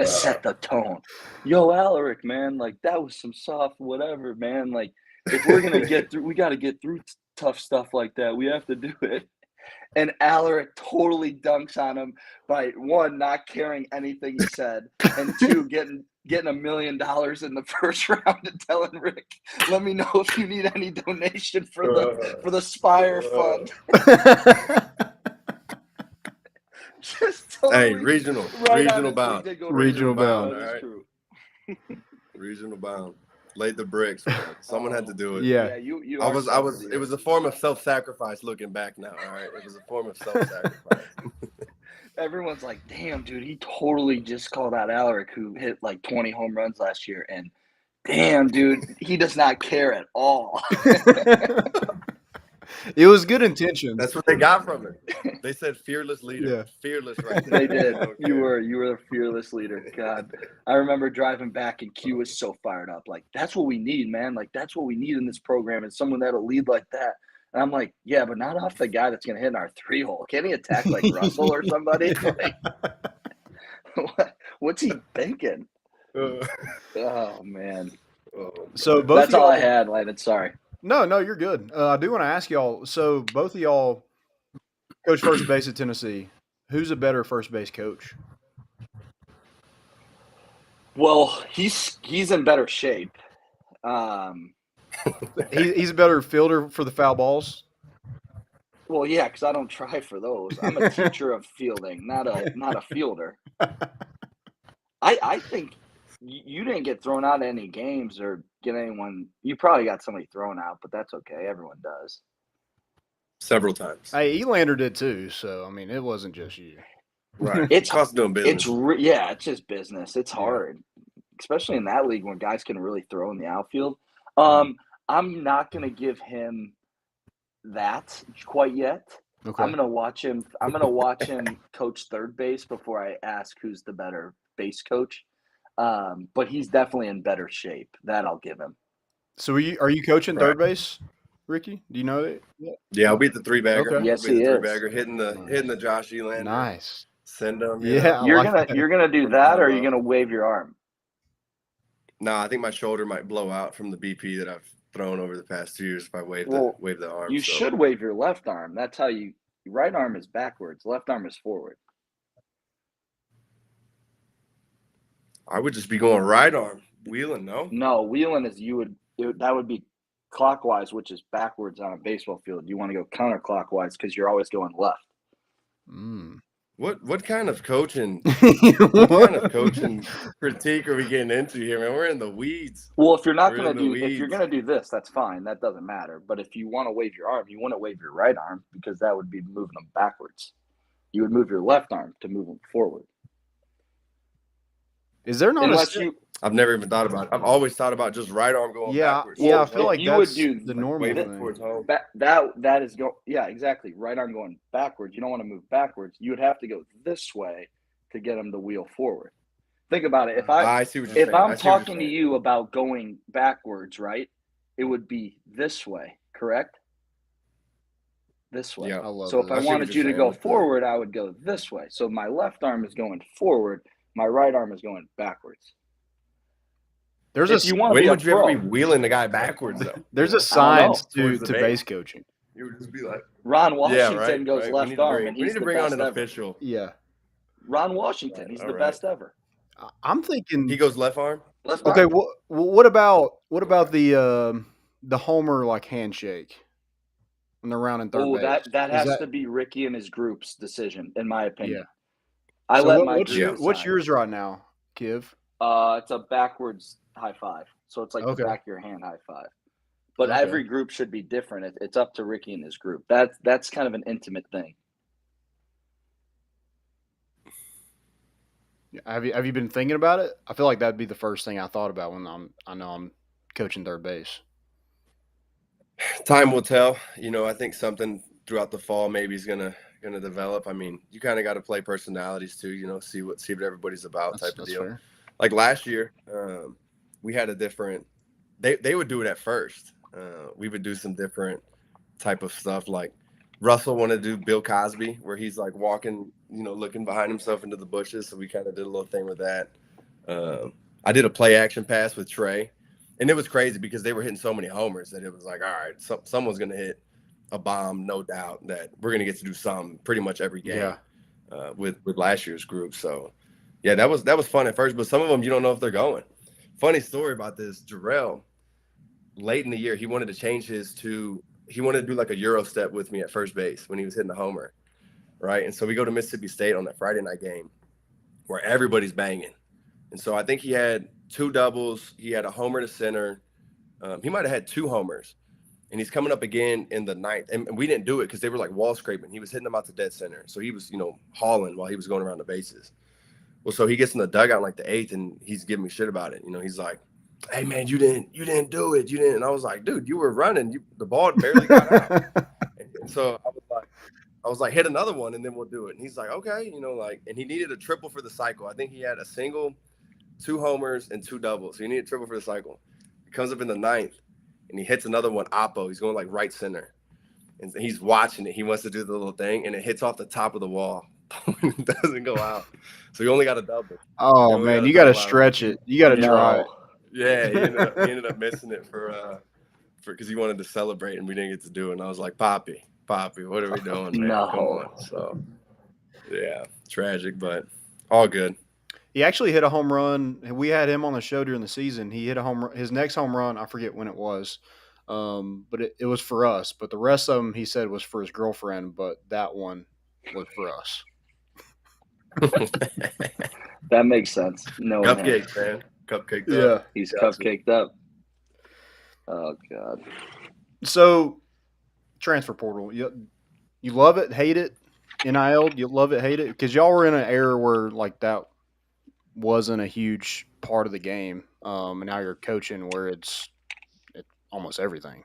set the tone. Yo, Alaric, man, like that was some soft whatever, man. Like, if we're gonna get through, we got to get through tough stuff like that. We have to do it. And Alaric totally dunks on him by, one, not caring anything he said, and two, getting $1 million in the first round and telling Rick, let me know if you need any donation for the Spire Fund. Just totally regional bound. Regional bound. All right. Regional bound. Laid the bricks, man. Someone had to do it. Yeah. You I was it was a form of self-sacrifice looking back now. All right. It was a form of self-sacrifice. Everyone's like, damn, dude, he totally just called out Alaric, who hit like 20 home runs last year. And damn, dude, he does not care at all. It was good intention. That's what they got from it. They said fearless leader. Yeah. Fearless right there. They did. You were a fearless leader. God. I remember driving back and Q was so fired up. Like, that's what we need, man. Like, that's what we need in this program, is someone that'll lead like that. And I'm like, yeah, but not off the guy that's going to hit in our 3-hole. Can he attack like Russell or somebody? Like, what's he thinking? Oh, man. So that's all I had, Landon. Sorry. No, you're good. I do want to ask y'all. So both of y'all coach first base at Tennessee. Who's a better first base coach? Well, he's in better shape. He's a better fielder for the foul balls. Well, yeah, because I don't try for those. I'm a teacher of fielding, not a fielder. I think you didn't get thrown out of any games or get anyone. You probably got somebody thrown out, but that's okay. Everyone does. Several times. Hey, Elander did too. So I mean, it wasn't just you. Right. It's cost doing business. It's just business. It's hard, especially in that league when guys can really throw in the outfield. I'm not going to give him that quite yet. Okay. I'm going to watch him coach third base before I ask who's the better base coach. But he's definitely in better shape. That I'll give him. So are you coaching third base, Ricky? Do you know that? Yeah, I'll beat the 3-bagger. Okay. Yes, he is. 3-bagger, hitting the Josh Elander. Nice. Send him. Yeah. You're gonna do that, or are you gonna wave your arm? No, I think my shoulder might blow out from the BP that I've thrown over the past 2 years if I wave the arm. You should wave your left arm. That's how your right arm is backwards. Left arm is forward. I would just be going right arm. Wheeling, no? No, wheeling is that would be clockwise, which is backwards on a baseball field. You want to go counterclockwise because you're always going left. What kind of coaching critique are we getting into here, man? We're in the weeds. Well, if you're gonna do this, that's fine. That doesn't matter. But if you want to wave your arm, you want to wave your right arm because that would be moving them backwards. You would move your left arm to move them forward. Is there not I've never even thought about it. I've always thought about just right arm going backwards. Yeah, I feel like you that's would do the normal thing. That is exactly. Right arm going backwards. You don't want to move backwards. You would have to go this way to get them to wheel forward. Think about it. If I'm talking to you about going backwards, right, it would be this way, correct? This way. Yeah, so if I wanted you to go forward, I would go this way. So my left arm is going forward. My right arm is going backwards. When would you ever be wheeling the guy backwards, though? There's a science to base coaching. You would just be like, Ron Washington goes left arm, and we need to bring on an official. Yeah, Ron Washington, he's the best ever. I'm thinking he goes left arm. Okay, what about the Homer like handshake when they're rounding third base? That has to be Rickey and his group's decision, in my opinion. Yeah. What's yours right now, Kiv? It's a backwards high five. So it's like the back of your hand high five. But every group should be different. It's up to Rickey and his group. That's kind of an intimate thing. Have you been thinking about it? I feel like that'd be the first thing I thought about when I know I'm coaching third base. Time will tell. I think something throughout the fall maybe is gonna develop. I mean, you kind of got to play personalities too. See what everybody's about, type of deal. Fair. Like last year, we had a different. They would do it at first. We would do some different type of stuff. Like Russell wanted to do Bill Cosby, where he's like walking, looking behind himself into the bushes. So we kind of did a little thing with that. I did a play action pass with Trey, and it was crazy because they were hitting so many homers that it was like, all right, someone's going to hit a bomb, no doubt, that we're going to get to do something pretty much every game with last year's group. So, yeah, that was fun at first, but some of them you don't know if they're going. Funny story about this, Jarrell, late in the year, he wanted to change he wanted to do like a Euro step with me at first base when he was hitting the homer, right? And so we go to Mississippi State on that Friday night game where everybody's banging. And so I think he had 2 doubles. He had a homer to center. He might have had 2 homers. And he's coming up again in the 9th. And we didn't do it because they were like wall scraping. He was hitting them out to dead center. So he was, hauling while he was going around the bases. Well, so he gets in the dugout in like the 8th, and he's giving me shit about it. He's like, hey, man, you didn't do it. You didn't. And I was like, dude, you were running. The ball barely got out. And so I was like, hit another one, and then we'll do it. And he's like, okay. And he needed a triple for the cycle. I think he had a single, 2 homers, and 2 doubles. So he needed a triple for the cycle. He comes up in the 9th, and he hits another one, oppo. He's going like right center. And he's watching it. He wants to do the little thing, and it hits off the top of the wall. It doesn't go out. So he only got a double. Oh, man, you got to stretch it. You got to try it. Yeah, he ended up missing it for because he wanted to celebrate, and we didn't get to do it. And I was like, Poppy, what are we doing, man? No. Come on. So, yeah, tragic, but all good. He actually hit a home run. We had him on the show during the season. He hit a home run. His next home run, I forget when it was, but it was for us. But the rest of them, he said, was for his girlfriend, but that one was for us. That makes sense. No Cupcake, man. Cupcaked up. Yeah, he's cupcaked up. Oh, God. So, transfer portal. You love it, hate it? NIL, you love it, hate it? Because y'all were in an era where, like, that wasn't a huge part of the game. And now you're coaching where it's almost everything.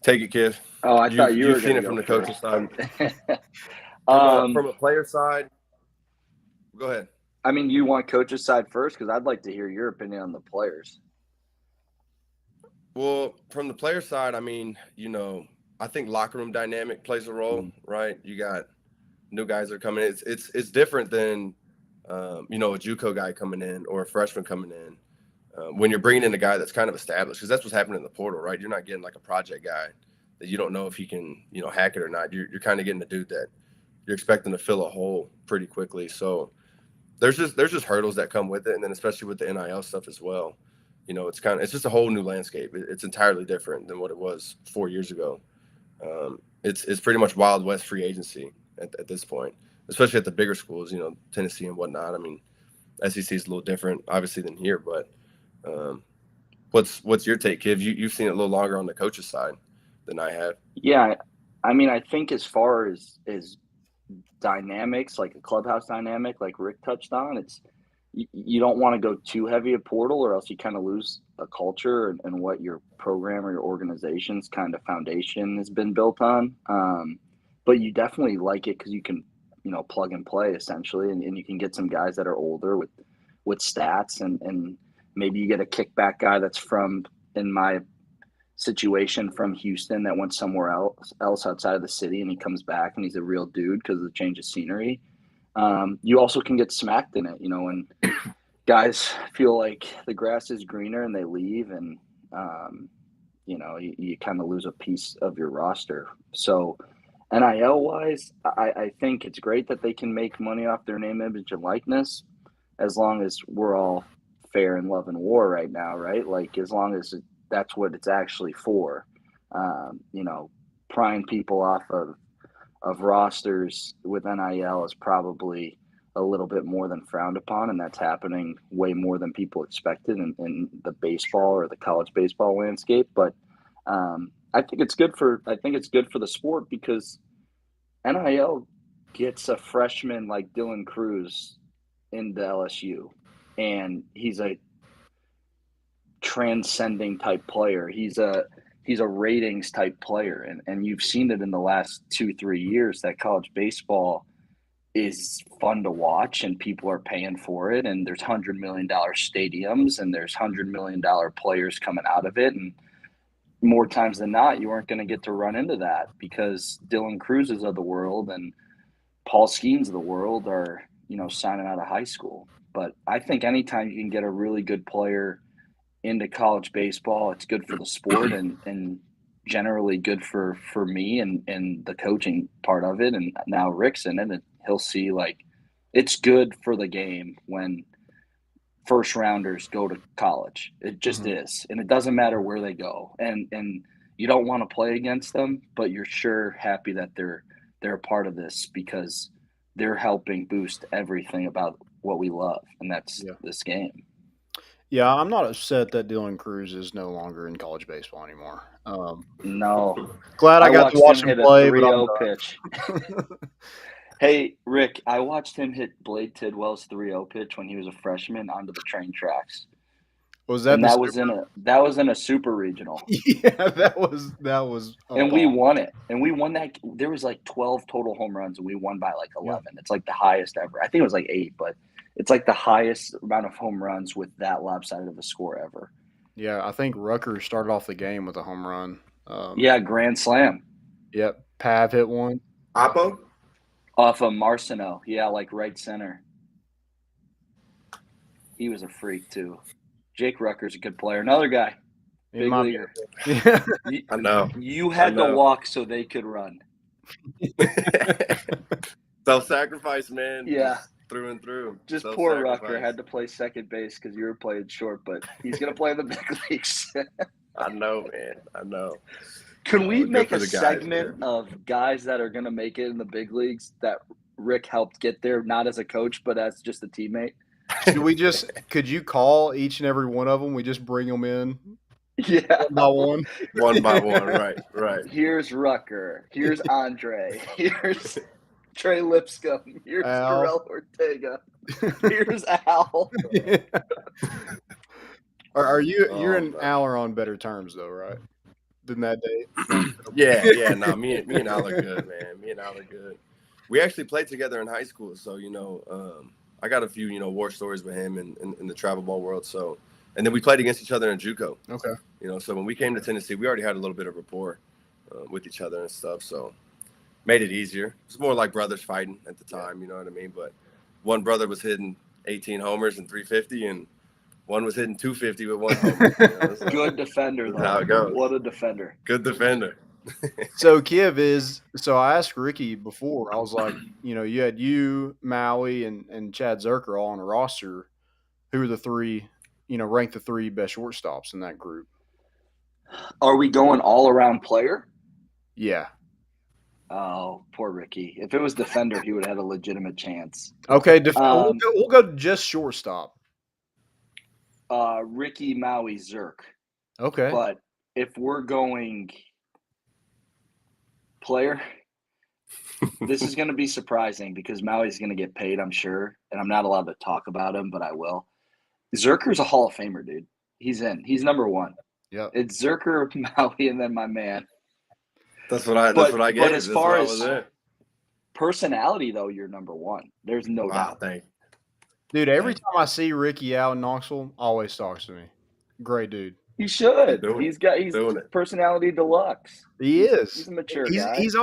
Take it, kid. Oh, I thought you were seen it from the coaching side. From a player side, go ahead. I mean, you want coach's side first? Because I'd like to hear your opinion on the players. Well, from the player side, I mean, I think locker room dynamic plays a role, right? You got new guys that are coming in. It's different than, a JUCO guy coming in or a freshman coming in. When you're bringing in a guy that's kind of established, because that's what's happening in the portal, right? You're not getting like a project guy that you don't know if he can, hack it or not. You're kind of getting a dude that you're expecting to fill a hole pretty quickly. So there's just hurdles that come with it, and then especially with the NIL stuff as well. It's just a whole new landscape. It's entirely different than what it was 4 years ago. It's pretty much Wild West free agency at this point, especially at the bigger schools, Tennessee and whatnot. I mean, SEC is a little different, obviously, than here, but what's your take, Kiv? You've seen it a little longer on the coach's side than I have. Yeah, I mean, I think as far as dynamics, like a clubhouse dynamic, like Rick touched on, it's you don't want to go too heavy a portal, or else you kind of lose a culture and what your program or your organization's kind of foundation has been built on. But you definitely like it because you can, plug and play essentially, and you can get some guys that are older with stats, and maybe you get a kickback guy that's from, in my situation, from Houston that went somewhere else outside of the city, and he comes back and he's a real dude because of the change of scenery. You also can get smacked in it, when guys feel like the grass is greener and they leave, and you kind of lose a piece of your roster. So NIL wise, I think it's great that they can make money off their name, image, and likeness, as long as we're all fair in love and war right now, right? Like, as long as that's what it's actually for. Prying people off of rosters with NIL is probably a little bit more than frowned upon, and that's happening way more than people expected in the baseball or the college baseball landscape. But I think it's good for the sport because NIL gets a freshman like Dylan Cruz into LSU, and he's a transcending type player. He's a ratings type player, and you've seen it in the last 2-3 years that college baseball is fun to watch and people are paying for it, and there's $100 million stadiums and there's $100 million players coming out of it, and more times than not you aren't going to get to run into that because Dylan Cruz's of the world and Paul Skeens of the world are signing out of high school. But I think anytime you can get a really good player into college baseball, it's good for the sport and generally good for me and the coaching part of it. And now Rick's in it, and he'll see it's good for the game when first rounders go to college. It just is. And it doesn't matter where they go. And you don't want to play against them, but you're sure happy that they're a part of this because they're helping boost everything about what we love, and that's this game. Yeah, I'm not upset that Dylan Cruz is no longer in college baseball anymore. No. Glad I got to watch him play. Hit a 3-0 pitch. Hey, Rick, I watched him hit Blake Tidwell's 3-0 pitch when he was a freshman onto the train tracks. Was that? That was in a super regional. Yeah, that was. And we won it. And we won that. There was 12 total home runs, and we won by 11. Yeah. It's the highest ever. I think it was 8, but it's the highest amount of home runs with that lopsided of a score ever. Yeah, I think Rucker started off the game with a home run. Grand slam. Yep, Pav hit one. Oppo? Off of Marcino. Yeah, right center. He was a freak, too. Jake Rucker's a good player. Another guy. Big leaguer. I know. You had to walk so they could run. Self-sacrifice, man. Yeah. Through and through. Just poor Rucker had to play second base because you were playing short, but he's going to play in the big leagues. I know, man. I know. Can we make a segment of guys that are going to make it in the big leagues that Rick helped get there, not as a coach, but as just a teammate? Could you call each and every one of them? We just bring them in. Yeah. One by one. One by one. Right. Here's Rucker. Here's Andre. Here's Trey Lipscomb. Here's Terrell Ortega. Here's Al. Yeah. Are you and Al are on better terms though, right? Than that day. Yeah. No, me and Al are good, man. Me and Al are good. We actually played together in high school, so I got a few war stories with him in the travel ball world. So, and then we played against each other in JUCO. Okay. So when we came to Tennessee, we already had a little bit of rapport with each other and stuff. So made it easier. It's more like brothers fighting at the time, you know what I mean? But one brother was hitting 18 homers and 350, and one was hitting 250 with one homer. So good defender, though. How it goes. What a defender. Good defender. So I asked Ricky before, I was like, you had Maui and Chad Zerker all on a roster. Who are the three, ranked the 3 best shortstops in that group? Are we going all around player? Yeah. Oh, poor Ricky. If it was defender, he would have had a legitimate chance. Okay, we'll go just shortstop. Ricky, Maui, Zerk. Okay. But if we're going player, this is going to be surprising because Maui's going to get paid, I'm sure, and I'm not allowed to talk about him, but I will. Zerker's a Hall of Famer, dude. He's in. He's number 1. Yeah. It's Zerker, Maui, and then my man. That's what I get. But as far as personality, though, you're number 1. There's no doubt. Dude, every time I see Ricky out in Knoxville, always talks to me. Great dude. He should. He's personality deluxe. He is. He's a mature guy. He's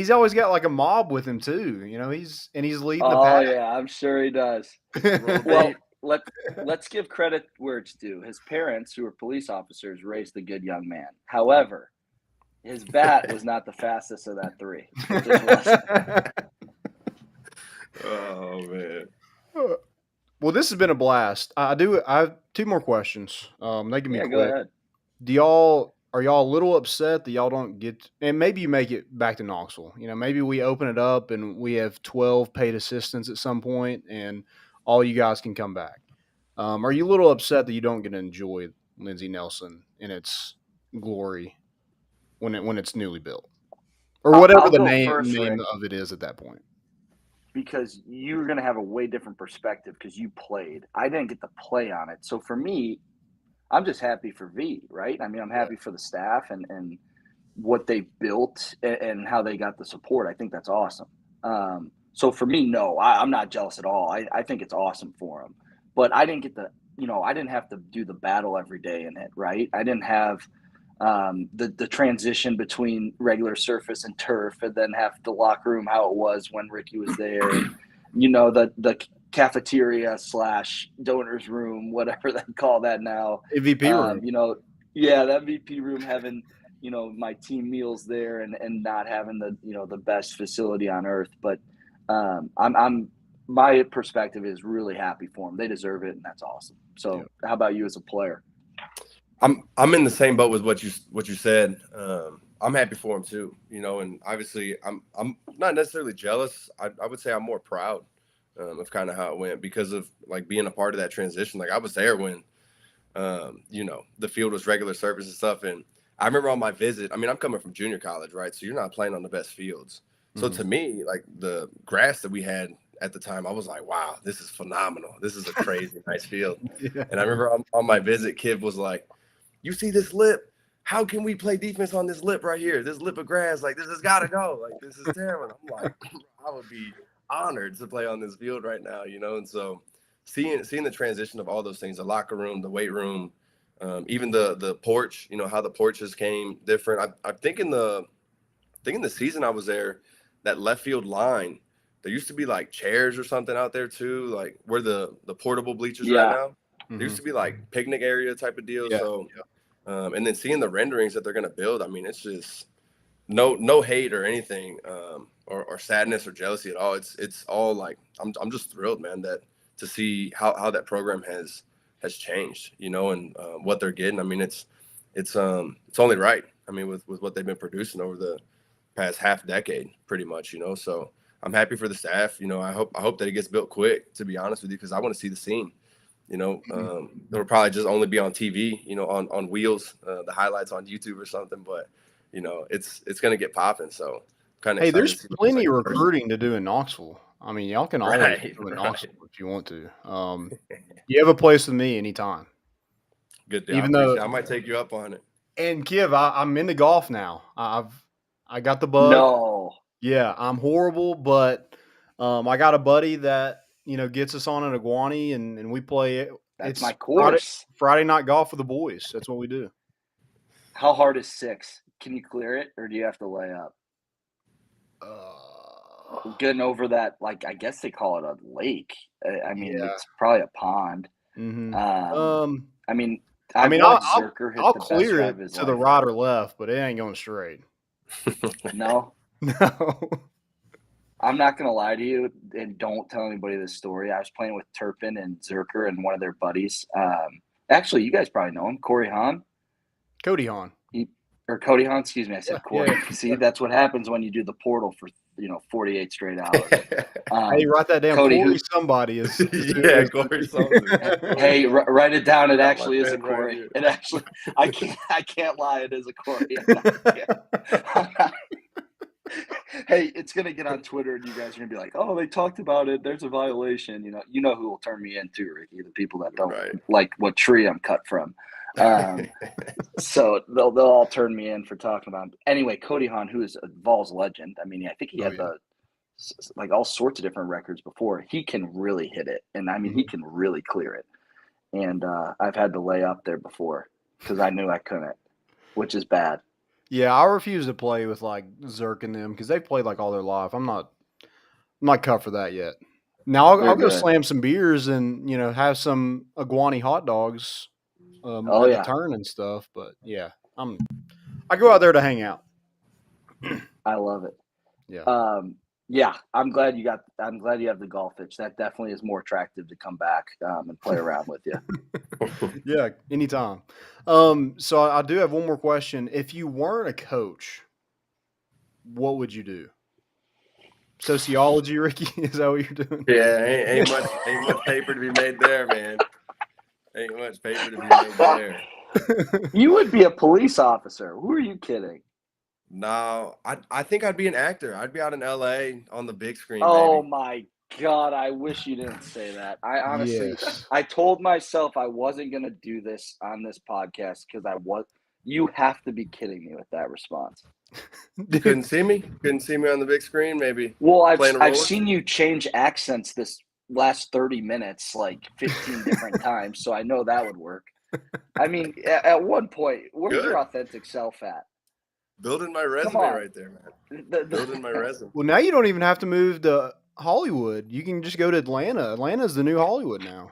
always got like a mob with him too. He's leading the pack. Oh yeah, I'm sure he does. Well, let's give credit where it's due. His parents, who were police officers, raised a good young man. However, his bat was not the fastest of that 3. It just wasn't. Oh man. Well, this has been a blast. I have 2 more questions. They can be quick. Go ahead. are y'all a little upset that y'all don't get – and maybe you make it back to Knoxville. Maybe we open it up and we have 12 paid assistants at some point and all you guys can come back. Are you a little upset that you don't get to enjoy Lindsey Nelson in its glory when it's newly built? Or whatever the name of it is at that point. Because you're going to have a way different perspective because you played. I didn't get to play on it. So for me, I'm just happy for V, right? I mean, I'm happy for the staff and what they built and how they got the support. I think that's awesome. So for me, no, I'm not jealous at all. I think it's awesome for them. But I didn't get I didn't have to do the battle every day in it, right? I didn't have the transition between regular surface and turf and then have the locker room how it was when Rickey was there. The cafeteria / donors room, whatever they call that now. VP room. That VP room having, my team meals there and not having the best facility on earth. But my perspective is really happy for them. They deserve it, and that's awesome. So how about you as a player? I'm in the same boat with what you said. I'm happy for him too, and obviously I'm not necessarily jealous. I would say I'm more proud of kind of how it went because of like being a part of that transition. Like I was there when, the field was regular surface and stuff. And I remember on my visit, I mean, I'm coming from junior college, right? So you're not playing on the best fields. So to me, like the grass that we had at the time, I was like, wow, this is phenomenal. This is a crazy nice field. Yeah. And I remember on my visit, Kiv was like, you see this lip? How can we play defense on this lip right here? This lip of grass, like this has got to go. Like this is terrible. I'm like, I would be honored to play on this field right now, And so seeing the transition of all those things, the locker room, the weight room, even the porch, how the porches came different. I think in the season I was there, that left field line, there used to be like chairs or something out there too, like where the portable bleachers right now. There used to be like picnic area type of deal. And then seeing the renderings that they're going to build, I mean, it's just no hate or anything, or sadness or jealousy at all. It's all like, I'm just thrilled, man, that to see how that program has changed, and what they're getting. I mean, it's only right. I mean, with what they've been producing over the past half decade, pretty much, so I'm happy for the staff. I hope that it gets built quick, to be honest with you, because I want to see the scene. It'll probably just only be on TV, on wheels, the highlights on YouTube or something. But, it's going to get popping. So kind of. Hey, there's plenty of recruiting to do in Knoxville. I mean, y'all can always do in Knoxville if you want to. You have a place with me anytime. Good deal. Even though I might take you up on it. And Kiv, I'm into golf now. I got the bug. No. Yeah, I'm horrible, but I got a buddy that gets us on an Iguani, and we play it. That's my course. Friday night golf with the boys. That's what we do. How hard is 6? Can you clear it, or do you have to lay up? Getting over that, like I guess they call it a lake. I mean, it's probably a pond. Mm-hmm. I mean, I'll clear it to the right or left, but it ain't going straight. No. I'm not going to lie to you, and don't tell anybody this story. I was playing with Turpin and Zerker and one of their buddies. Actually, you guys probably know him, Cody Hahn. Cody Hahn. Cody Hahn, excuse me. I said Corey. Yeah. See, that's what happens when you do the portal for 48 straight hours. Hey, write that down. Cody, Corey somebody is. Corey somebody. Hey, write it down. It actually is a Corey. Right, it actually, I can't lie. It is a Corey. Hey, it's gonna get on Twitter, and you guys are gonna be like, "Oh, they talked about it. There's a violation." You know who will turn me in too, Rickey. The people that don't like what tree I'm cut from. So they'll all turn me in for talking about him. Anyway, Cody Hahn, who is a Vols legend. I mean, I think he had like all sorts of different records before. He can really hit it, and I mean, he can really clear it. And I've had to lay up there before because I knew I couldn't, which is bad. Yeah, I refuse to play with like Zerk and them because they've played like all their life. I'm not cut for that yet. Now I'll go slam some beers and have some Iguani hot dogs at the turn and stuff. But yeah, I go out there to hang out. I love it. Yeah. Yeah, I'm glad you have the golf itch. That definitely is more attractive to come back and play around with you. Yeah, anytime. So I do have one more question. If you weren't a coach, what would you do? Sociology, Ricky? Is that what you're doing? Yeah, ain't much paper to be made there, man. Ain't much paper to be made there. You would be a police officer. Who are you kidding? No, I think I'd be an actor. I'd be out in LA on the big screen. Oh baby. my God, I wish you didn't say that. I honestly, Yes. I told myself I wasn't going to do this on this podcast because you have to be kidding me with that response. You couldn't see me? Couldn't see me on the big screen, maybe? Well, playing a I've role? seen you change accents this last 30 minutes, like 15 different times, so I know that would work. I mean, at one point, where's your authentic self at? Building my resume right there, man. Building my resume. Well, now you don't even have to move to Hollywood. You can just go to Atlanta. Atlanta's the new Hollywood now.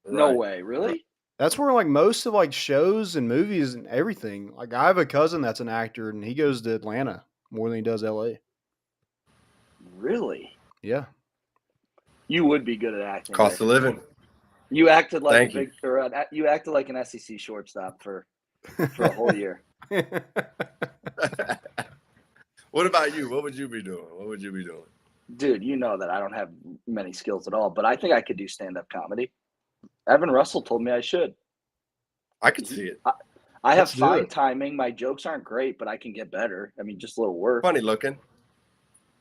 No way, really? That's where like most of like shows and movies and everything. Like I have a cousin that's an actor and he goes to Atlanta more than he does LA. Really? Yeah. You would be good at acting. Cost of living. You acted like you acted like an SEC shortstop for a whole year. What about you? What would you be doing? What would you be doing? Dude, you know that I don't have many skills at all, but I think I could do stand-up comedy. Evan Russell told me I should. I could see it. I have fine timing. My jokes aren't great, but I can get better. I mean, just a little work. Funny looking.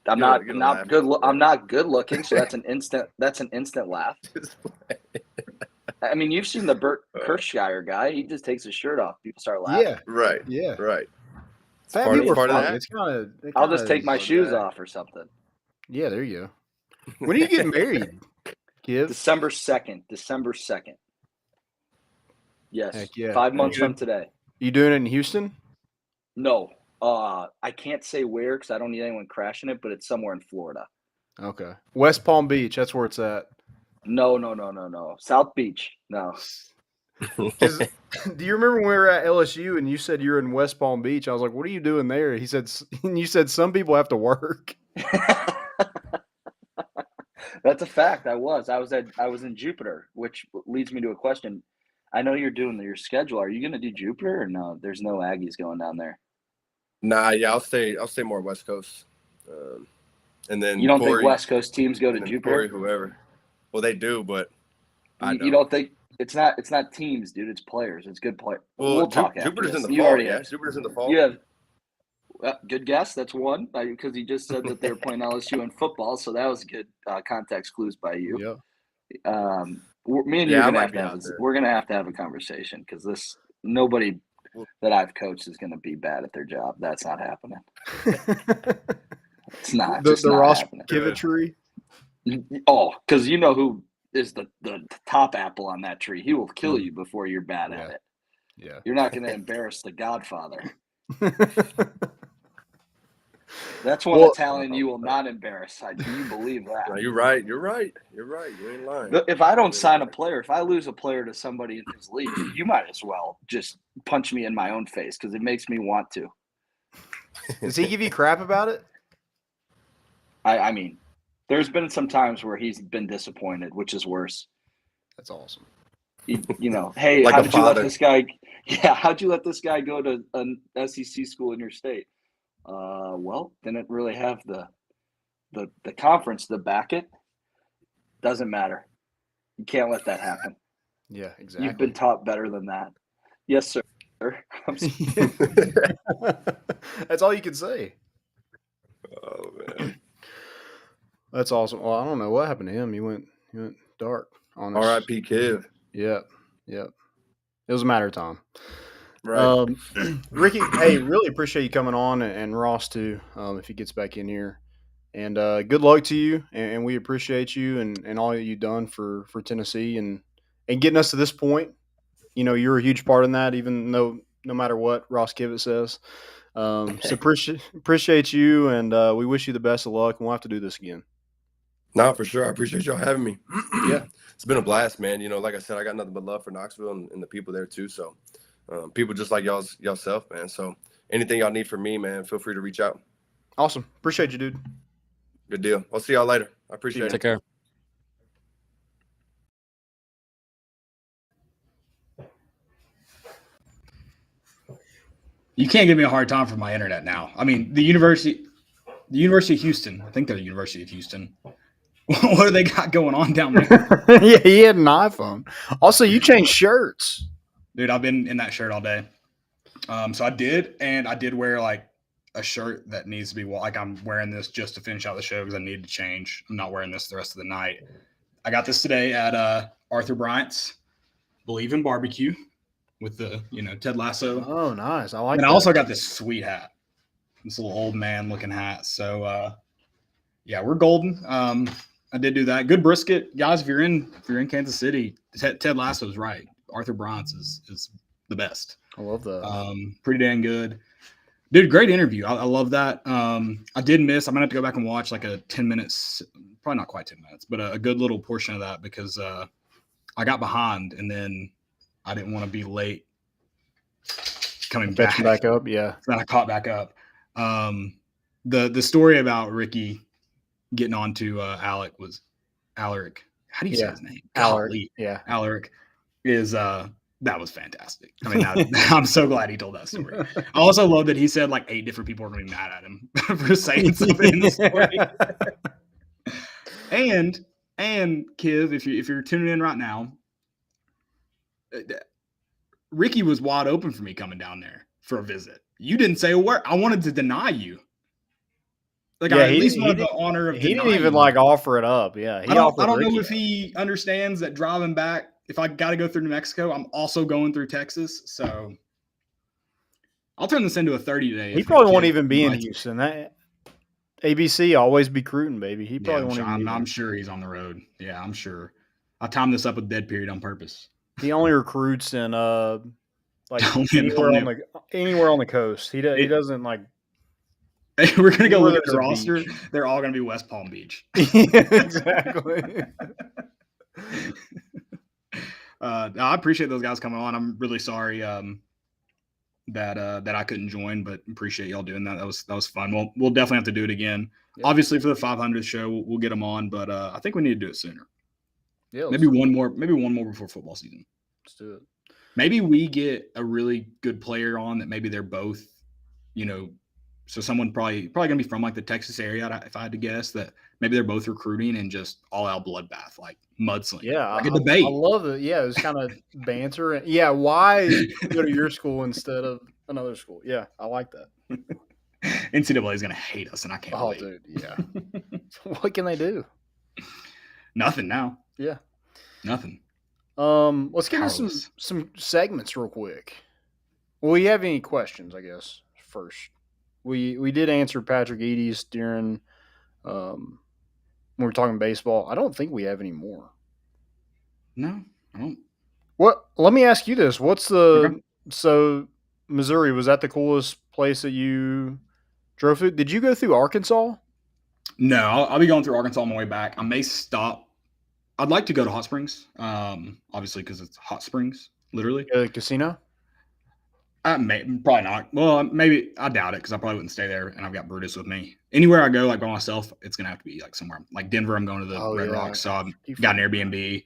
I'm not good. I'm not good looking, so that's an instant laugh. I mean, you've seen the Bert Kirschgeier guy. He just takes his shirt off. People start laughing. Yeah. Right. Yeah. Right. It's part of that. It's I'll just take my shoes off or something. Yeah, there you go. When are you getting married, Kiv? December 2nd. December 2nd. Yes. Heck yeah. 5 months from today. You doing it in Houston? No. I can't say where because I don't need anyone crashing it, but it's somewhere in Florida. Okay. West Palm Beach. That's where it's at. No. South Beach. No. Do you remember when we were at LSU and you said you were in West Palm Beach? I was like, "What are you doing there?" He said, "You said some people have to work." That's a fact. I was in Jupiter, which leads me to a question. I know you're doing your schedule. Are you going to do Jupiter or no? There's no Aggies going down there. Nah, yeah, I'll stay more West Coast. And then you don't think West Coast teams go to Jupiter? Whoever. Well, they do, but you don't think it's not teams, dude. It's players. It's good players. Well, we'll talk Jupiter's after in the this. fall. Yeah, Jupiter's in the fall. You have good guess. That's one because he just said that they're playing LSU in football, so that was good context clues by you. Yeah. Me and you we're gonna have to have a conversation because nobody that I've coached is gonna be bad at their job. That's not happening. It's not. The Ross Kivett tree. Oh, because you know who is the top apple on that tree. He will kill you before you're bad at it. Yeah. You're not going to embarrass the Godfather. That's one Italian you will not embarrass. Do you believe that? No, you're right. You're You ain't lying. If I don't sign a player, if I lose a player to somebody in his league, you might as well just punch me in my own face because it makes me want to. Does he give you crap about it? I mean, there's been some times where he's been disappointed, which is worse. That's awesome. You know, hey, like how'd you let this guy? Yeah, how'd you let this guy go to an SEC school in your state? Well, didn't really have the conference to back it. Doesn't matter. You can't let that happen. Yeah, exactly. You've been taught better than that. Yes, sir. That's all you can say. Oh man. That's awesome. Well, I don't know what happened to him. He went dark on us. R.I.P. Kiv. Yep. It was a matter of time. Right. Ricky, hey, really appreciate you coming on, and Ross too, if he gets back in here. And good luck to you, and we appreciate you and all that you've done for Tennessee and getting us to this point. You know, you're a huge part in that, even though no matter what Ross Kivett says. So appreciate you, and we wish you the best of luck, and we'll have to do this again. No, for sure. I appreciate y'all having me. Yeah. It's been a blast, man. You know, like I said, I got nothing but love for Knoxville and the people there too. So people just like y'allself, man. So anything y'all need from me, man, feel free to reach out. Awesome. Appreciate you, dude. Good deal. I'll see y'all later. I appreciate it. Take care. You can't give me a hard time for my internet now. I mean, the University of Houston. I think they're the University of Houston. What do they got going on down there? Yeah, he had an iPhone. Also, you changed shirts. Dude, I've been in that shirt all day. So I did wear like a shirt that needs to be like I'm wearing this just to finish out the show because I need to change. I'm not wearing this the rest of the night. I got this today at Arthur Bryant's Believe in Barbecue with the Ted Lasso. Oh, nice. I like and that. I also got this sweet hat. This little old man looking hat. So yeah, we're golden. I did do that. Good brisket. Guys, if you're in Kansas City, Ted Lasso's right. Arthur Bryant's is the best. I love that. Pretty dang good. Dude, great interview. I love that. I did miss. I'm gonna have to go back and watch like a 10 minutes, probably not quite 10 minutes, but a good little portion of that because I got behind and then I didn't want to be late coming back up. Yeah. Then I caught back up. The story about Rickey getting on to Alec was Alaric. How do you say his name? Alaric. Yeah. Alaric is that was fantastic. I mean, I'm so glad he told that story. I also love that he said like 8 different people are going to be mad at him for saying something in the story. And Kiv, if you're tuning in right now, Rickey was wide open for me coming down there for a visit. You didn't say a word. I wanted to deny you. Like I at least wanted the honor of. He didn't even like offer it up. Yeah, I don't know if he understands that driving back. If I got to go through New Mexico, I'm also going through Texas. So I'll turn this into a 30 day. He probably won't even be in Houston. That ABC always be recruiting, baby. He probably won't. I'm sure he's on the road. Yeah, I'm sure. I timed this up with dead period on purpose. He only recruits in like anywhere on the coast. He doesn't like. We're gonna go look at the roster. They're all gonna be West Palm Beach. Yeah, exactly. I appreciate those guys coming on. I'm really sorry that I couldn't join, but appreciate y'all doing that. That was fun. We'll definitely have to do it again. Yeah. Obviously, for the 500th show, we'll get them on, but I think we need to do it sooner. Yeah, maybe one more before football season. Let's do it. Maybe we get a really good player on that. Maybe they're both, so someone probably gonna be from like the Texas area. If I had to guess, that maybe they're both recruiting and just all out bloodbath, like mudsling. Yeah, like a debate. I love it. Yeah, it was kind of banter. And yeah, why go to your school instead of another school? Yeah, I like that. NCAA is gonna hate us, and I can't. Oh, dude, yeah. What can they do? Nothing now. Yeah, nothing. Let's get into some segments real quick. Well, you have any questions? I guess first. We did answer Patrick Eady's during when we were talking baseball. I don't think we have any more. No, I don't. What? Let me ask you this: so Missouri, was that the coolest place that you drove through? Did you go through Arkansas? No, I'll be going through Arkansas on my way back. I may stop. I'd like to go to Hot Springs, obviously because it's Hot Springs, literally. Casino? Probably not. Well, maybe I doubt it because I probably wouldn't stay there, and I've got Brutus with me. Anywhere I go, like by myself, it's gonna have to be like somewhere like Denver. I'm going to the Red Rocks, so I've got an Airbnb.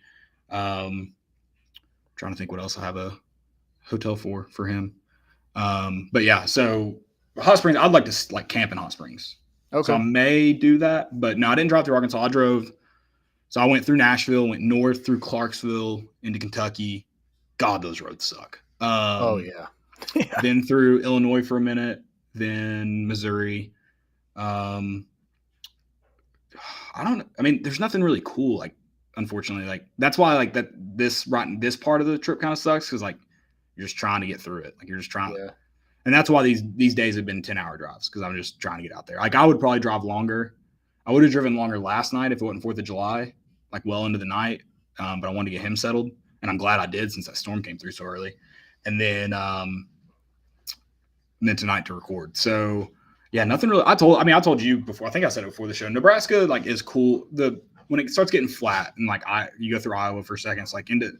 Trying to think what else I have a hotel for him. But yeah, so Hot Springs, I'd like to like camp in Hot Springs. Okay. So I may do that, but no, I didn't drive through Arkansas. So I went through Nashville, went north through Clarksville into Kentucky. God, those roads suck. Oh yeah. Then through Illinois for a minute, then Missouri. I mean, there's nothing really cool. Like, unfortunately, like that's why like that this part of the trip kind of sucks because like you're just trying to get through it. Like you're just trying. Yeah. And that's why these days have been 10-hour drives because I'm just trying to get out there. Like I would probably drive longer. I would have driven longer last night if it wasn't 4th of July, like well into the night. But I wanted to get him settled, and I'm glad I did since that storm came through so early. And then tonight to record. So yeah, nothing really. I told you before. I think I said it before the show. Nebraska like is cool. When it starts getting flat and like you go through Iowa for a second, it's like into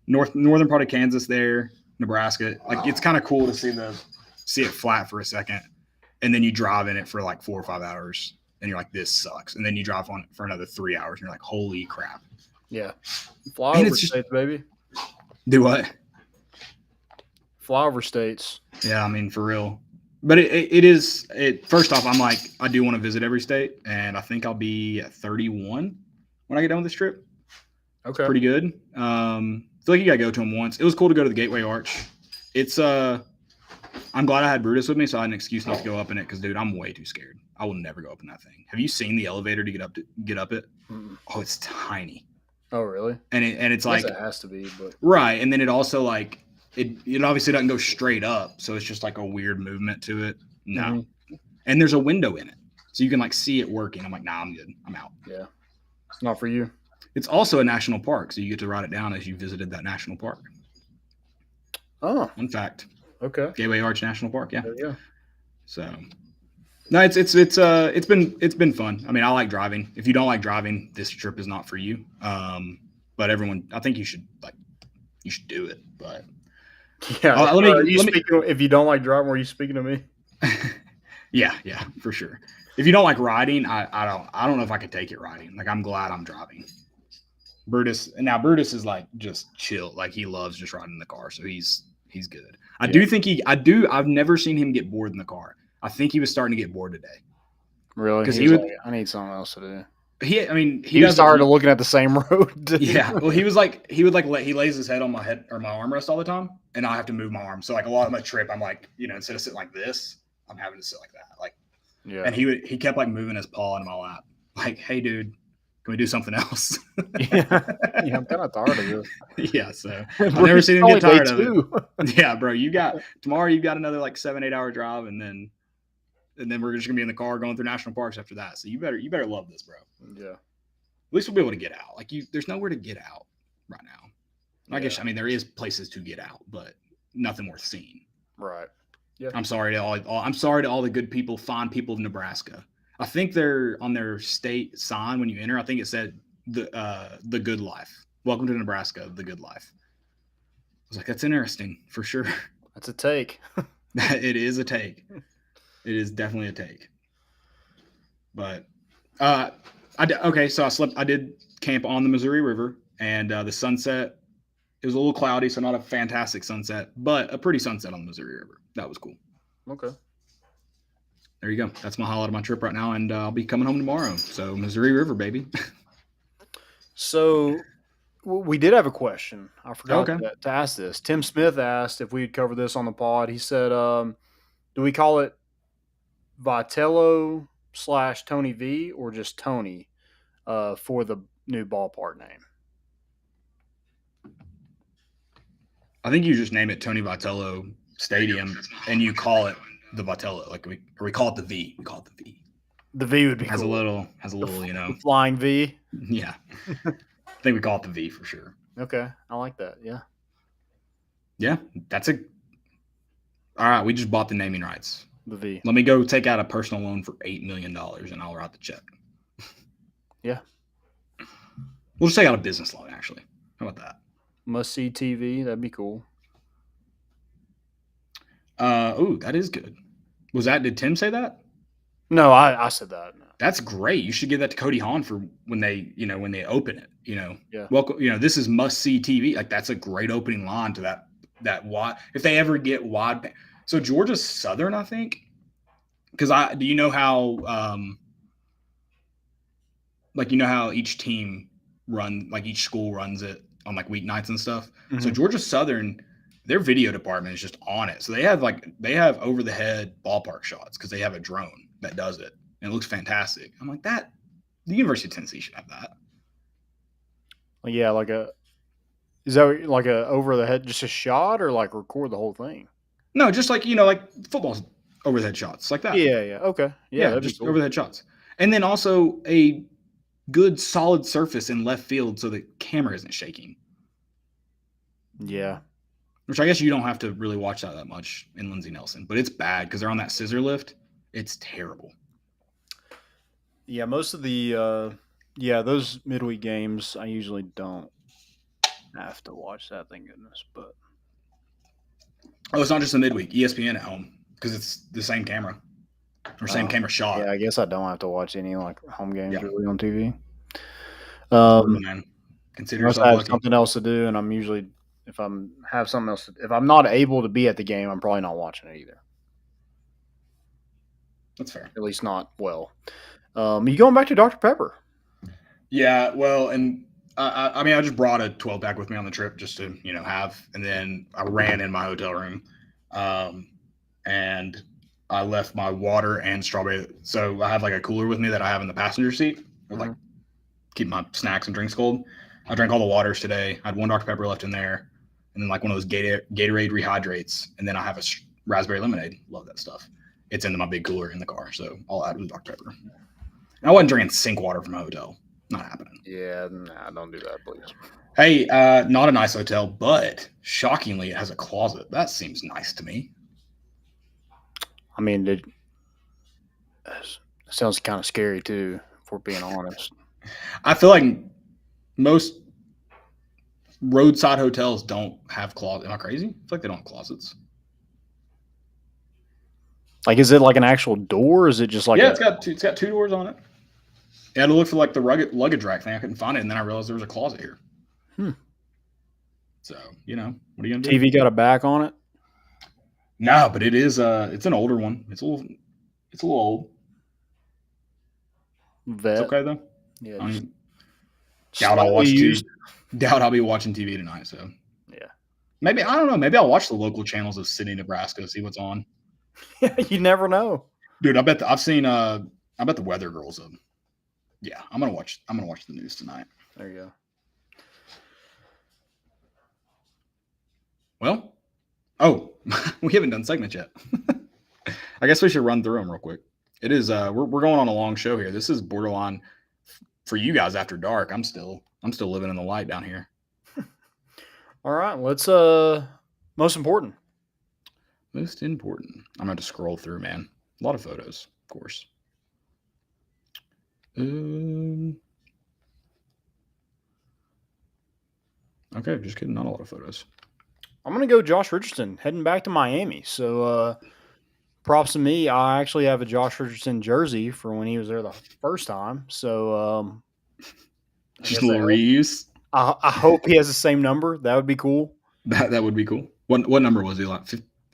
northern part of Kansas there, Nebraska. Like it's kind of cool to see it flat for a second, and then you drive in it for like 4 or 5 hours. and you're like, this sucks. And then you drive on it for another 3 hours, and you're like, holy crap. Yeah. Flyover states, baby. Do what? Flyover states. Yeah, I mean, for real. But it is – first off, I'm like, I do want to visit every state, and I think I'll be at 31 when I get done with this trip. Okay. It's pretty good. I feel like you got to go to them once. It was cool to go to the Gateway Arch. It's I'm glad I had Brutus with me, so I had an excuse not to go up in it because, dude, I'm way too scared. I will never go up in that thing. Have you seen the elevator to get up it? Mm-mm. Oh, it's tiny. Oh, really? And it's like – it has to be. But right, and then it also like – It obviously doesn't go straight up, so it's just like a weird movement to it. No. Mm-hmm. And there's a window in it, so you can like see it working. I'm like, nah, I'm good. I'm out. Yeah. It's not for you. It's also a national park, so you get to write it down as you visited that national park. Oh. In fact. Okay. Gateway Arch National Park, yeah. There you go. So no, it's been fun. I mean, I like driving. If you don't like driving, this trip is not for you. But everyone, I think you should do it. But yeah. If you don't like driving, were you speaking to me? Yeah, for sure. If you don't like riding, I don't know if I could take it riding. Like, I'm glad I'm driving. Brutus is like just chill. Like, he loves just riding in the car, so he's good. I've never seen him get bored in the car. I think he was starting to get bored today. Really? Because he was like, I need something else to do. He was tired of looking at the same road. Yeah. Well, he lays his head on my head or my armrest all the time, and I have to move my arm. So like a lot of my trip, I'm like, instead of sitting like this, I'm having to sit like that. Like, yeah. And he kept like moving his paw in my lap. Like, hey, dude, can we do something else? Yeah, I'm kind of tired of this. Yeah. So I've never seen him get tired of it. Yeah, bro. Tomorrow you've got another like 7-8 hour drive, and then we're just gonna be in the car going through national parks after that. So you better love this, bro. Yeah. At least we'll be able to get out. Like, there's nowhere to get out right now. I guess there is places to get out, but nothing worth seeing. Right. Yeah. I'm sorry to all the good people, fine people of Nebraska. I think they're on their state sign when you enter. I think it said the good life. Welcome to Nebraska, the good life. I was like, that's interesting for sure. That's a take. It is a take. It is definitely a take. But so I did camp on the Missouri River, and the sunset, it was a little cloudy, so not a fantastic sunset, but a pretty sunset on the Missouri River. That was cool. Okay. There you go. That's my highlight of my trip right now, and I'll be coming home tomorrow. So Missouri River, baby. So we did have a question. I forgot to ask this. Tim Smith asked if we'd cover this on the pod. He said, do we call it Vitello / Tony V or just Tony for the new ballpark name? I think you just name it Tony Vitello Stadium and you call it the Vitello. Like we call it the V. We call it the V. The V would be has cool. a little, flying V. Yeah. I think we call it the V for sure. Okay. I like that. Yeah. Yeah. All right. We just bought the naming rights. The V. Let me go take out a personal loan for $8 million and I'll write the check. Yeah. We'll just take out a business loan, actually. How about that? Must see TV. That'd be cool. That is good. Did Tim say that? No, I said that. No. That's great. You should give that to Cody Hahn for when they open it, Yeah. Welcome, this is must see TV. Like, that's a great opening line to that wide. If they ever get wide. So Georgia Southern, I think, because do you know how, how each team each school runs it on like weeknights and stuff. Mm-hmm. So Georgia Southern, their video department is just on it. So they have over the head ballpark shots because they have a drone that does it, and it looks fantastic. I'm like, the University of Tennessee should have that. Yeah, is that like a over the head, just a shot, or like record the whole thing? No, just like football's over the head shots like that. Yeah. Okay. Yeah, just cool. Over the head shots, and then also a good solid surface in left field so the camera isn't shaking. Yeah. Which I guess you don't have to really watch that much in Lindsey Nelson, but it's bad because they're on that scissor lift. It's terrible. Yeah, most of the those midweek games I usually don't have to watch that, thank goodness. But it's not just the midweek. ESPN at home because it's the same camera. or same camera shot. Yeah, I guess I don't have to watch any like home games really on TV. Man. Consider Unless yourself I have lucky. something else to do, and I'm usually if I'm not able to be at the game, I'm probably not watching it either. That's fair. At least not well. You going back to Dr. Pepper? Yeah, well, and I mean, I just brought a 12-pack with me on the trip just to, have, and then I ran in my hotel room, and I left my water and strawberry. So I have like a cooler with me that I have in the passenger seat, like keep my snacks and drinks cold. I drank all the waters today. I had one Dr. Pepper left in there, and then like one of those Gatorade rehydrates, and then I have a raspberry lemonade. Love that stuff. It's into my big cooler in the car, so I'll add with Dr. Pepper. And I wasn't drinking sink water from a hotel. Not happening. Yeah, nah, don't do that, please. Hey, not a nice hotel, but shockingly, it has a closet. That seems nice to me. I mean, it sounds kind of scary too, if we're being honest. I feel like most roadside hotels don't have closets. Am I crazy? I feel like they don't have closets. Like, is it like an actual door? Or is it just like it's got two doors on it. I had to look for like the luggage rack thing. I couldn't find it, and then I realized there was a closet here. So, what are you gonna do? TV got a back on it? No, but it is it's an older one. It's a little old. Vet. It's okay though. Yeah. Doubt I'll be watching TV tonight. So yeah. Maybe I don't know. Maybe I'll watch the local channels of Sydney, Nebraska, see what's on. You never know, dude. I bet the Weather Girls. Yeah, I'm gonna watch the news tonight. There you go. Well, we haven't done segments yet. I guess we should run through them real quick. It is we're going on a long show here. This is borderline for you guys after dark. I'm still living in the light down here. All right, let's most important. Most important. I'm going to scroll through, man. A lot of photos, of course. Okay, just kidding. Not a lot of photos. I'm going to go Josh Richardson, heading back to Miami. So props to me. I actually have a Josh Richardson jersey for when he was there the first time. So just a little reuse. I hope he has the same number. That would be cool. That would be cool. What number was he like?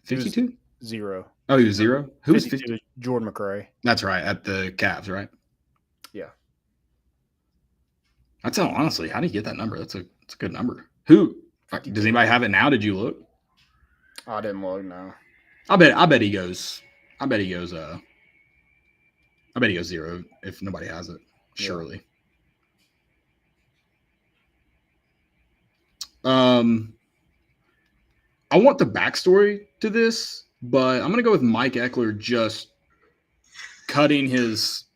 52? 0. Oh, he was 0? Who was 52? Jordan McRae. That's right, at the Cavs, right? Yeah. That's honestly, how do you get that number? That's a good number. Who does anybody have it now? Did you look? I didn't look, no. I bet he goes 0 if nobody has it. Surely. Yeah. I want the backstory to this, but I'm going to go with Mike Eckler just cutting his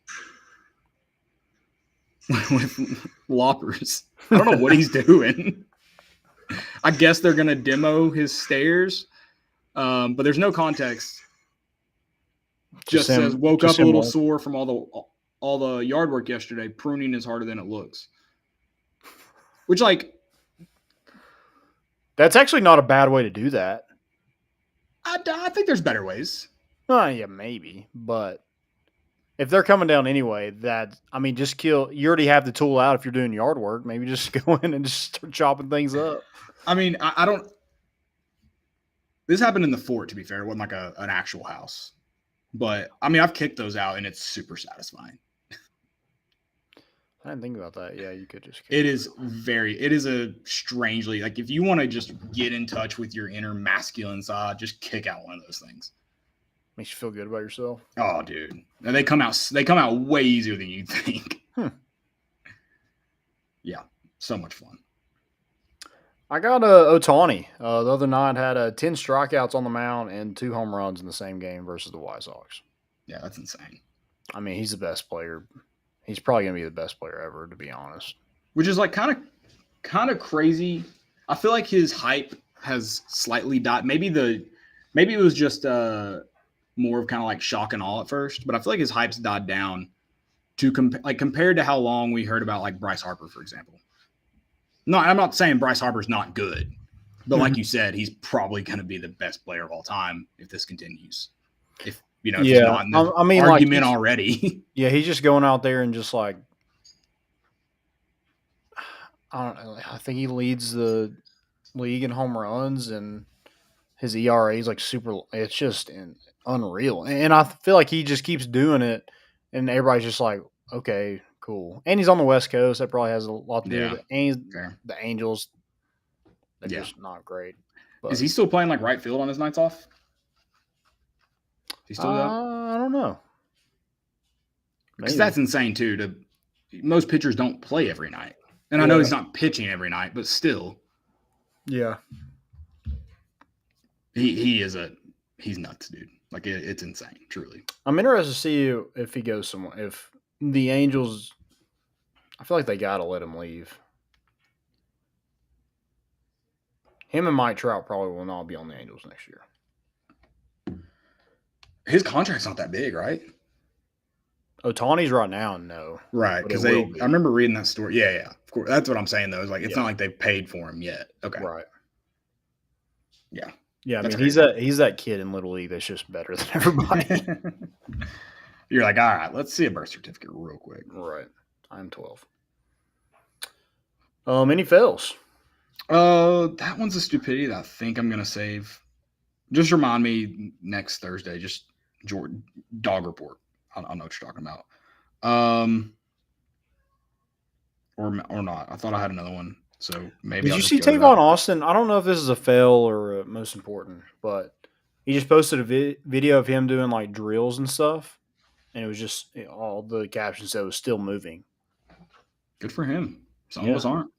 with loppers. I don't know what he's doing. I guess they're going to demo his stairs, but there's no context. Just says, woke up a little sore from all the yard work yesterday. Pruning is harder than it looks. Which, like, that's actually not a bad way to do that. I think there's better ways. Yeah, maybe. But if they're coming down anyway, just kill. You already have the tool out if you're doing yard work. Maybe just go in and just start chopping things up. I mean, I don't. This happened in the fort, to be fair. It wasn't like an actual house. But, I mean, I've kicked those out, and it's super satisfying. I didn't think about that. Yeah, you could just. It is a strangely, like, if you want to just get in touch with your inner masculine side, just kick out one of those things. Makes you feel good about yourself. Oh, dude. And they come out way easier than you think. Yeah, so much fun. I got Ohtani. The other night had 10 strikeouts on the mound and 2 home runs in the same game versus the White Sox. Yeah, that's insane. I mean, he's the best player. He's probably going to be the best player ever, to be honest. Which is like kind of crazy. I feel like his hype has slightly died. Maybe it was just more of kind of like shock and awe at first, but I feel like his hype's died down to compared to how long we heard about like Bryce Harper, for example. No, I'm not saying Bryce Harper's not good, but like you said, he's probably going to be the best player of all time if this continues. If You know, if he's not in the argument already. Yeah, he's just going out there and just like, I don't know. I think he leads the league in home runs, and his ERA is like super. It's just unreal, and I feel like he just keeps doing it, and everybody's just like, okay, cool. And he's on the West Coast. That probably has a lot to do with it. And the Angels, they're just not great. But is he still playing like right field on his nights off? He's still I don't know. Because that's insane too. Most pitchers don't play every night, and I know he's not pitching every night, but still, yeah, he's nuts, dude. Like it's insane, truly. I'm interested to see if he goes somewhere. If the Angels, I feel like they got to let him leave. Him and Mike Trout probably will not be on the Angels next year. His contract's not that big, right? Ohtani's right now, no. Right, because I remember reading that story. Yeah. Of course, that's what I'm saying though. It's like it's not like they've paid for him yet. Okay. Right. Yeah. Yeah, I mean he's that kid in Little League that's just better than everybody. You're like, all right, let's see a birth certificate real quick. Right. I'm 12. Any fails? That one's a stupidity that I think I'm gonna save. Just remind me next Thursday. Just Jordan dog report. I don't know what you're talking about. Or not. I thought I had another one. So maybe. Did you see Tavon Austin? I don't know if this is a fail or most important, but he just posted a video of him doing like drills and stuff, and it was just all the captions said it was still moving. Good for him. Some of us aren't.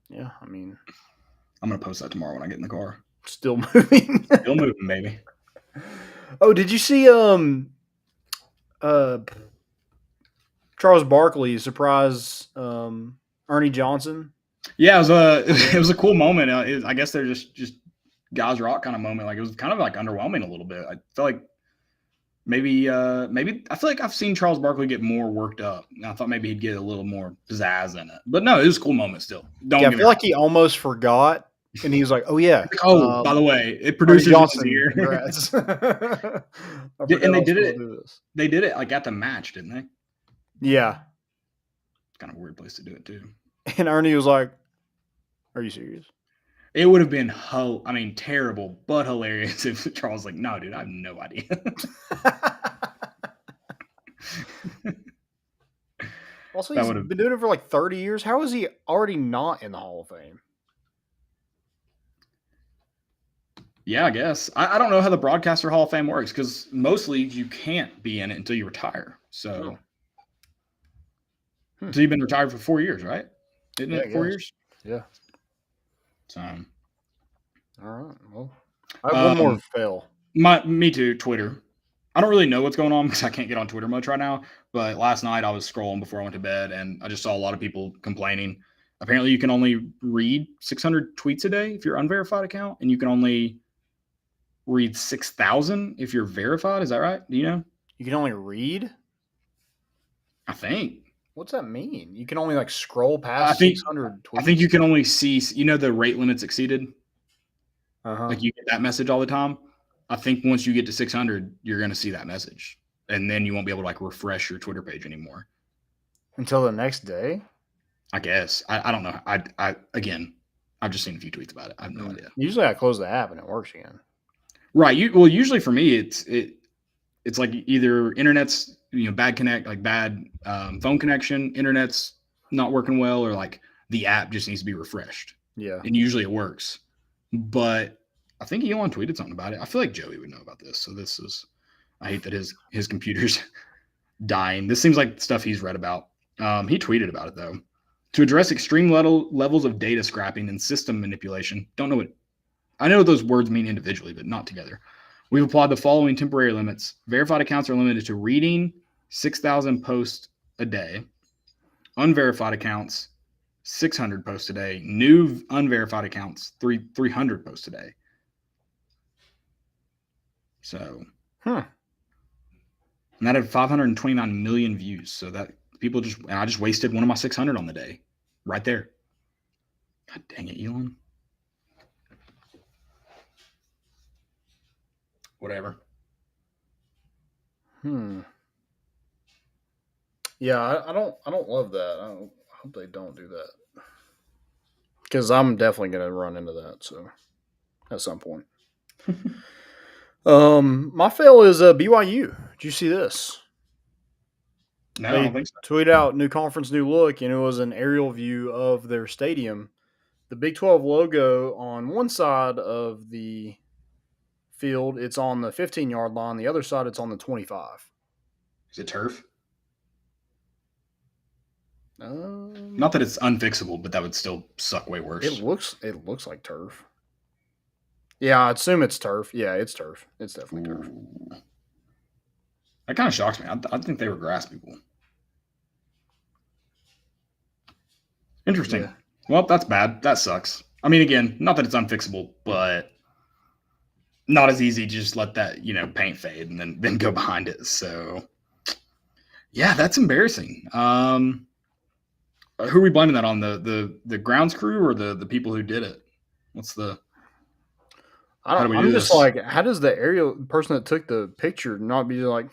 Yeah, I mean, I'm gonna post that tomorrow when I get in the car. Still moving. Still moving, baby. Oh, did you see Charles Barkley surprise Ernie Johnson? Yeah, it was a cool moment. I guess they're just guys rock kind of moment. Like it was kind of like underwhelming a little bit. I felt like maybe I feel like I've seen Charles Barkley get more worked up. And I thought maybe he'd get a little more pizzazz in it. But no, it was a cool moment still. I feel like he almost forgot. And he was like, "Oh yeah." By the way, it produces Johnson here. And they did it. They did it like at the match, didn't they? Yeah. Kind of a weird place to do it too. And Ernie was like, "Are you serious?" It would have been terrible, but hilarious if Charles was like, "No, dude, I have no idea." Also, he's been doing it for like 30 years. How is he already not in the Hall of Fame? Yeah, I guess. I don't know how the Broadcaster Hall of Fame works because most leagues you can't be in it until you retire. So, so you've been retired for 4 years, right? Isn't it 4 years? Yeah. So, all right. Well, I have one more fail. Me too. Twitter. I don't really know what's going on because I can't get on Twitter much right now. But last night I was scrolling before I went to bed, and I just saw a lot of people complaining. Apparently, you can only read 600 tweets a day if you're unverified account, and you can only read 6,000 if you're verified. Is that right? Do you know? You can only read? I think. What's that mean? You can only like scroll past 600 tweets? I think you can only see, the rate limits exceeded. Like you get that message all the time. I think once you get to 600, you're going to see that message. And then you won't be able to like refresh your Twitter page anymore. Until the next day? I guess. I don't know. Again, I've just seen a few tweets about it. I have no idea. Usually I close the app and it works again. Right. Usually for me, it's like either internet's bad phone connection, internet's not working well, or like the app just needs to be refreshed. Yeah. And usually it works. But I think Elon tweeted something about it. I feel like Joey would know about this. So I hate that his computer's dying. This seems like stuff he's read about. He tweeted about it though. To address extreme levels of data scrapping and system manipulation. I know what those words mean individually, but not together. We've applied the following temporary limits. Verified accounts are limited to reading 6,000 posts a day. Unverified accounts, 600 posts a day. New unverified accounts, 300 posts a day. So, and that had 529 million views. So that I just wasted one of my 600 on the day, right there. God dang it, Elon. Whatever. Yeah, I don't love that. I hope they don't do that. Because I'm definitely going to run into that. So at some point. My fail is BYU. Did you see this? No, I don't think so. Tweet out new conference, new look, and it was an aerial view of their stadium. The Big 12 logo on one side of the field, it's on the 15-yard line. The other side, it's on the 25. Is it turf? Not that it's unfixable, but that would still suck way worse. It looks like turf. Yeah, I assume it's turf. Yeah, it's turf. It's definitely turf. That kind of shocks me. I think they were grass people. Interesting. Yeah. Well, that's bad. That sucks. I mean, again, not that it's unfixable, but not as easy to just let that, paint fade and then go behind it. So, yeah, that's embarrassing. Who are we blaming that on? The grounds crew or the people who did it? What's the? I'm just like, how does the aerial person that took the picture not be like,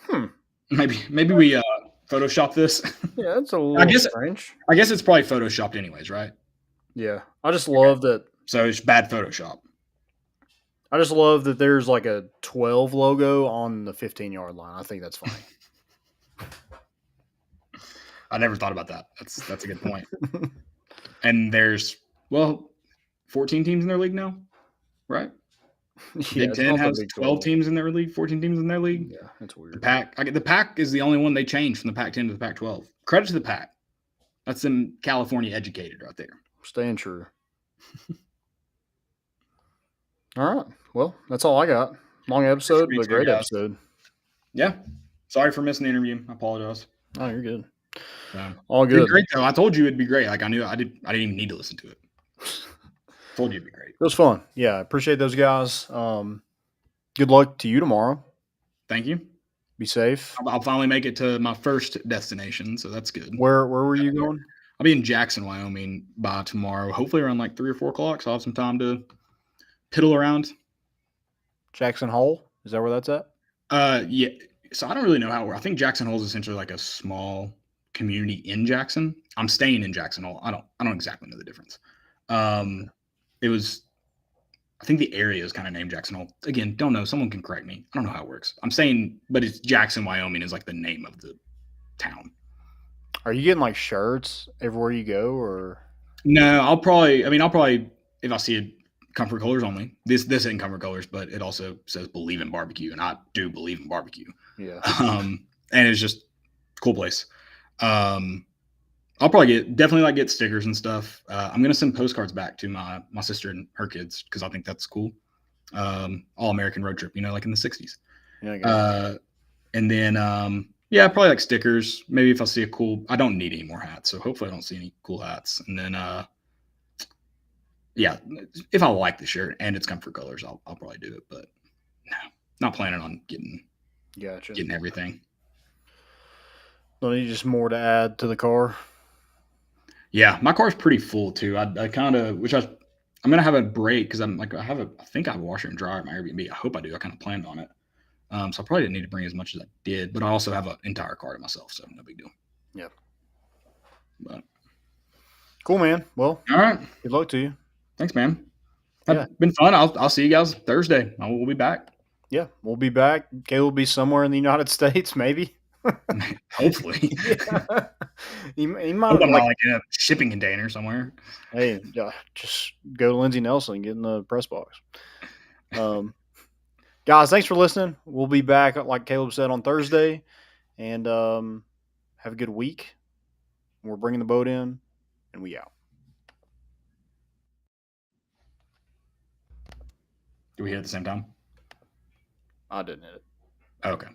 Maybe we Photoshop this. Yeah, that's a little strange. I guess it's probably Photoshopped anyways, right? Yeah. I just love that. So it's bad Photoshop. I just love that there's like a 12 logo on the 15-yard line. I think that's funny. I never thought about that. That's a good point. And there's 14 teams in their league now, right? Yeah, Big 10 has 12 teams in their league, 14 teams in their league. Yeah, that's weird. The Pac is the only one they changed from the Pac-10 to the Pac-12. Credit to the Pac. That's them California educated right there. Staying true. All right. Well, that's all I got. Long episode, but great episode. Yeah. Sorry for missing the interview. I apologize. Oh, you're good. All good. It'd be great though. I told you it'd be great. Like I didn't even need to listen to it. Told you it'd be great. It was fun. Yeah, I appreciate those guys. Good luck to you tomorrow. Thank you. Be safe. I'll finally make it to my first destination, so that's good. Where were you going? I'll be in Jackson, Wyoming by tomorrow. Hopefully around like 3 or 4 o'clock, so I'll have some time to piddle around. Jackson Hole? Is that where that's at? Yeah. So I don't really know how it works. I think Jackson Hole is essentially like a small community in Jackson. I'm staying in Jackson Hole. I don't exactly know the difference. It was, I think the area is kind of named Jackson Hole. Again, don't know. Someone can correct me. I don't know how it works. I'm saying, but it's Jackson, Wyoming is like the name of the town. Are you getting like shirts everywhere you go, or? No, I'll probably if I see it, comfort colors only. This isn't comfort colors, but it also says believe in barbecue, and I do believe in barbecue. Yeah. And it's just a cool place. I'll probably definitely get stickers and stuff. I'm gonna send postcards back to my sister and her kids because I think that's cool. All American road trip, like in the 60s. Yeah. And then probably like stickers. Maybe if I see I don't need any more hats, so hopefully I don't see any cool hats. And then if I like the shirt and it's comfort colors, I'll probably do it. But no, not planning on getting everything. Don't need just more to add to the car. Yeah, my car's pretty full too. I kind of, I'm gonna have a break because I think I have a washer and dryer at my Airbnb. I hope I do. I kind of planned on it. So I probably didn't need to bring as much as I did, but I also have an entire car to myself, so no big deal. Yeah. But cool, man. Well, all right. Good luck to you. Thanks, man. Been fun. I'll see you guys Thursday. We'll be back. Yeah, we'll be back. Caleb will be somewhere in the United States, maybe. Hopefully. Yeah. He might have like in a shipping container somewhere. Hey, just go to Lindsey Nelson and get in the press box. Guys, thanks for listening. We'll be back, like Caleb said, on Thursday. And have a good week. We're bringing the boat in, and we out. Do we hit at the same time? I didn't hit it. Okay.